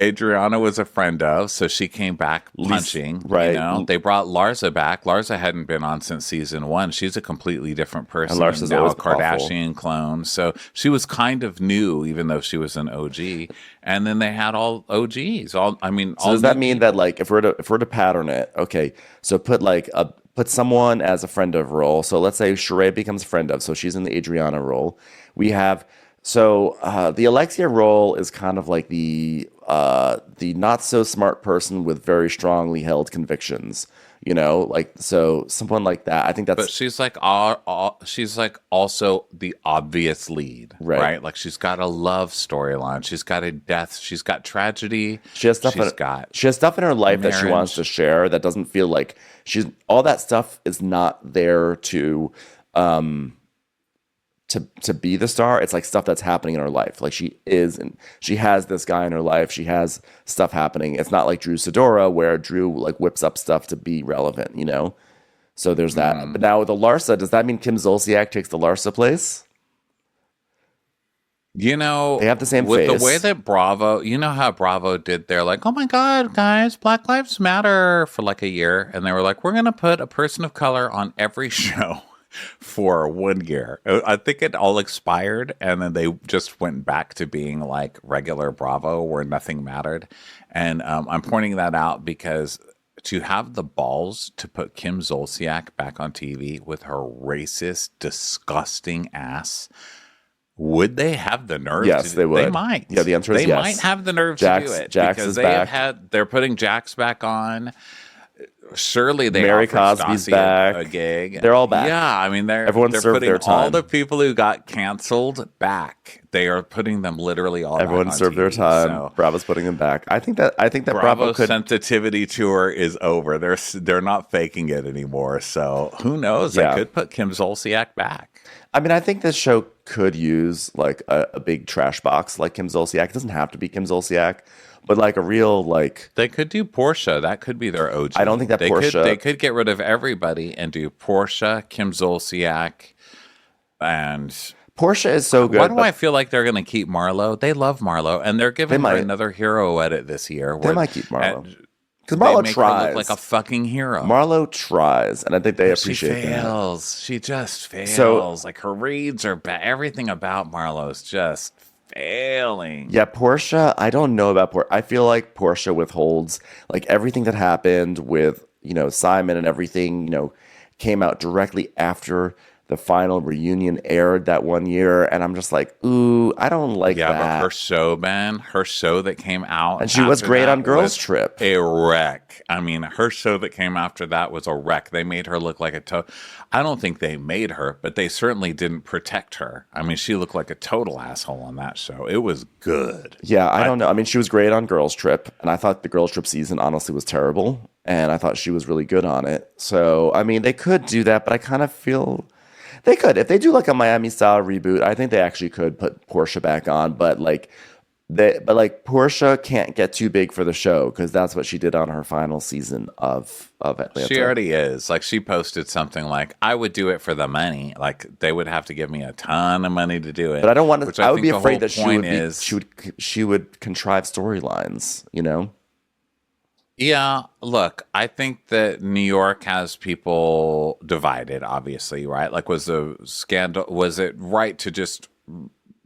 Adriana was a friend of, so she came back punching. right. You know? They brought Larsa back. Larsa hadn't been on since season 1. She's a completely different person. And Larsa's now always a Kardashian clone. So she was kind of new, even though she was an OG. And then they had all OGs. So does that mean that like if we're to pattern it, okay, so put someone as a friend of role. So let's say Sheree becomes a friend of, so she's in the Adriana role. We have the Alexia role is kind of like the not so smart person with very strongly held convictions. You know, like so someone like that. I think that's. But she's like she's like also the obvious lead, right? Like she's got a love storyline, she's got a death, she's got tragedy. She has stuff in her life that she wants to share that doesn't feel like all that stuff is not there to be the star. It's like stuff that's happening in her life. Like she has this guy in her life. She has stuff happening. It's not like Drew Sidora where Drew like whips up stuff to be relevant, you know? So there's that. But now with the Larsa, does that mean Kim Zolciak takes the Larsa place? You know, they have the same with face. The way that Bravo, you know how Bravo did their like, oh my God, guys, Black Lives Matter for like a year. And they were like, we're going to put a person of color on every show for 1 year. I think it all expired, and then they just went back to being like regular Bravo where nothing mattered. And I'm pointing that out because to have the balls to put Kim Zolciak back on TV with her racist, disgusting ass, would they have the nerve? Yes, they would. They might. Yeah, the answer is they yes. might have the nerve Jax, to do it Jax because is they back. they're putting Jax back on. Surely they Mary offered Cosby's Stassi back. a gig. They're all back. Yeah, I mean they're served putting their time. all the people who got canceled back. They are putting them literally all. Everyone back on served TV, their time. so. Bravo's putting them back. I think that Bravo Bravo's could. sensitivity tour is over. They're not faking it anymore. So who knows? Yeah. They could put Kim Zolciak back. I mean, I think this show could use like a big trash box like Kim Zolciak. It doesn't have to be Kim Zolciak, but like a real like. They could do Portia. That could be their OG. I don't think that Portia. They could get rid of everybody and do Portia, Kim Zolciak, and. Portia is so good. Why do I feel like they're going to keep Marlo? They love Marlo, and they're giving her another hero edit this year. They might keep Marlo because Marlo make tries. her look like a fucking hero. Marlo tries, and I think they appreciate she fails. that. She just fails. So, like her reads are bad. Everything about Marlo is just failing. Yeah, Portia. I don't know about Portia. I feel like Portia withholds like everything that happened with Simon and everything. Came out directly after the final reunion aired that one year, and I'm just like, ooh, I don't like Yeah, that. but her show, Ben, her show that came out. And she was after great that on Girls was Trip. A wreck. I mean, her show that came after that was a wreck. They made her look like I don't think they made her, but they certainly didn't protect her. I mean, she looked like a total asshole on that show. It was good. Yeah, I don't know. I mean, she was great on Girls Trip, and I thought the Girls Trip season honestly was terrible, and I thought she was really good on it. So, I mean, they could do that, but I kind of feel they could. If they do like a Miami style reboot, I think they actually could put Portia back on, but Portia can't get too big for the show because that's what she did on her final season of Atlanta. She already is. Like, she posted something like, I would do it for the money. Like, they would have to give me a ton of money to do it. But I don't want to. Which I would be think the afraid whole that she would contrive storylines. You know. Yeah, look, I think that New York has people divided, obviously, right? Like, was the scandal, was it right to just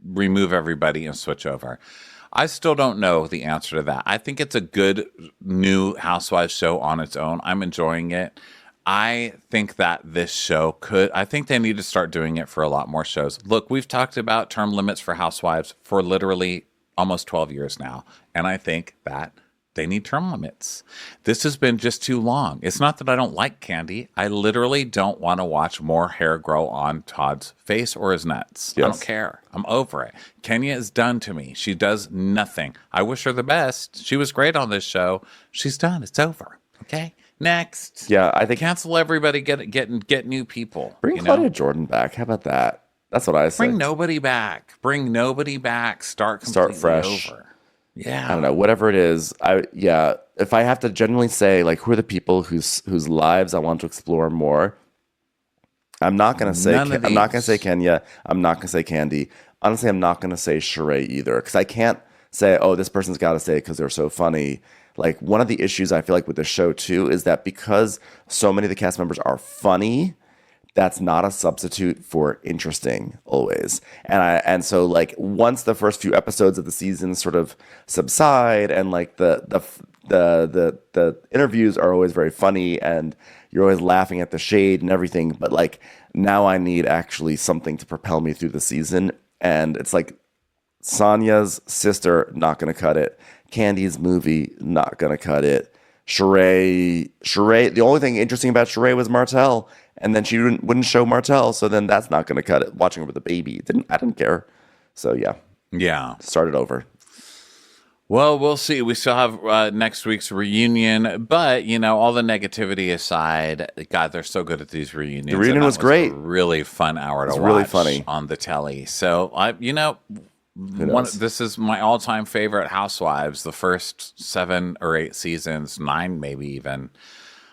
remove everybody and switch over? I still don't know the answer to that. I think it's a good new Housewives show on its own. I'm enjoying it. I think that this show I think they need to start doing it for a lot more shows. Look, we've talked about term limits for Housewives for literally almost 12 years now. And I think that they need term limits. This has been just too long. It's not that I don't like Candy. I literally don't want to watch more hair grow on Todd's face or his nuts. Yes. I don't care. I'm over it. Kenya is done to me. She does nothing. I wish her the best. She was great on this show. She's done. It's over. Okay. Next. Yeah, I think Cancel everybody. Get new people. bring Claudia Jordan back. How about that? That's what I say. Bring nobody back. Bring nobody back. Start fresh. over. Yeah. I don't know, whatever it is. If I have to genuinely say, like, who are the people whose lives I want to explore more? I'm not gonna say Kenya. I'm not gonna say Candy. Honestly, I'm not gonna say Sheree either, because I can't say, oh, this person's got to say it because they're so funny. Like, one of the issues I feel like with the show too is that because so many of the cast members are funny, that's not a substitute for interesting always. And so like once the first few episodes of the season sort of subside and like the interviews are always very funny and you're always laughing at the shade and everything, but like now I need actually something to propel me through the season. And it's like Sonya's sister, not going to cut it. Candy's movie, not going to cut it. Sheree, the only thing interesting about Sheree was Martell, and then she wouldn't show Martell, so then that's not going to cut it. Watching her with a baby, I didn't care. So yeah, start it over. Well, we'll see. We still have next week's reunion, but all the negativity aside, God, they're so good at these reunions. The reunion was great. A really fun hour to watch. Really funny on the telly. So this is my all-time favorite Housewives. The first 7 or 8 seasons, 9 maybe even,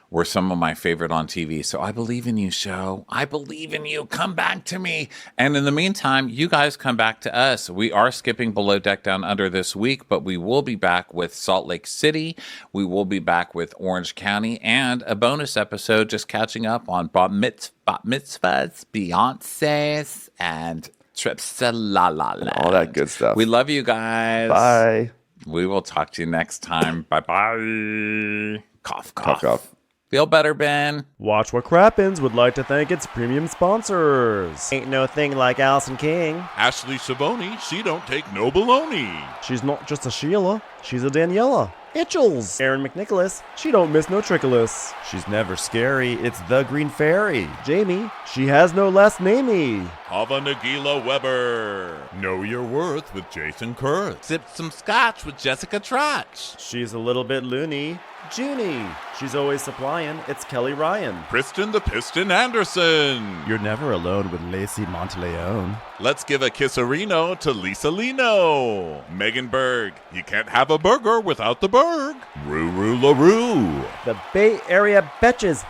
were some of my favorite on TV. So I believe in you, show. I believe in you. Come back to me. And in the meantime, you guys come back to us. We are skipping Below Deck Down Under this week, but we will be back with Salt Lake City. We will be back with Orange County and a bonus episode just catching up on bat mitzvahs, Beyonce's, and trips to La La Land. All that good stuff. We love you guys. Bye. We will talk to you next time. Bye-bye. Cough, cough. Cough, cough. Feel better, Ben. Watch What Crappens would like to thank its premium sponsors. Ain't no thing like Allison King. Ashley Savoni, she don't take no baloney. She's not just a Sheila, she's a Daniela. Hitchels. Aaron McNicholas, she don't miss no trickolas. She's never scary, it's the Green Fairy. Jamie, she has no last namey. Hava Nagila Weber. Know your worth with Jason Kurth. Sip some scotch with Jessica Trotch. She's a little bit loony. Junie, she's always supplying, it's Kelly Ryan. Kristen the Piston Anderson. You're never alone with Lacey Monteleone. Let's give a kisserino to Lisa Lino. Megan Berg, you can't have a burger without the Berg. Ruru LaRue. The Bay Area Betches.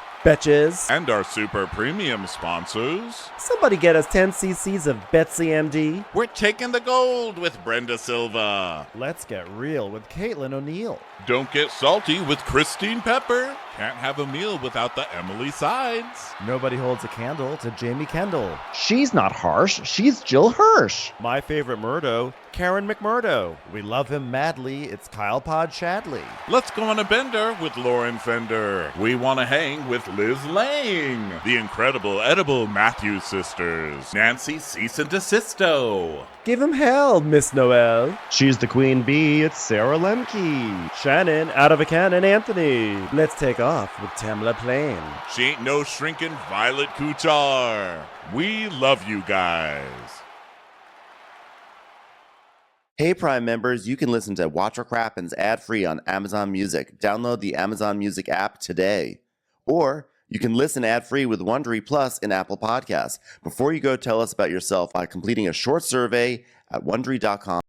And our super premium sponsors. Somebody get us 10 cc's of Betsy MD. We're taking the gold with Brenda Silva. Let's get real with Caitlin O'Neill. Don't get salty with Christine Pepper. can't have a meal without the Emily sides. Nobody holds a candle to Jamie Kendall. She's not harsh, she's Jill Hirsch. My favorite Murdo, Karen McMurdo. We love him madly, it's Kyle Pod Shadley. Let's go on a bender with Lauren Fender. We want to hang with Liz Lang. The incredible edible Matthews sisters. Nancy Cease and Desisto. Give him hell, Miss Noel. She's the queen bee, it's Sarah Lemke. Shannon, out of a cannon, Anthony. Let's take off with Tamla Plain. She ain't no shrinking Violet Kuchar. We love you guys. Hey Prime members, you can listen to Watch What Crappens ad-free on Amazon Music. Download the Amazon Music app today. Or you can listen ad-free with Wondery Plus in Apple Podcasts. Before you go, tell us about yourself by completing a short survey at Wondery.com.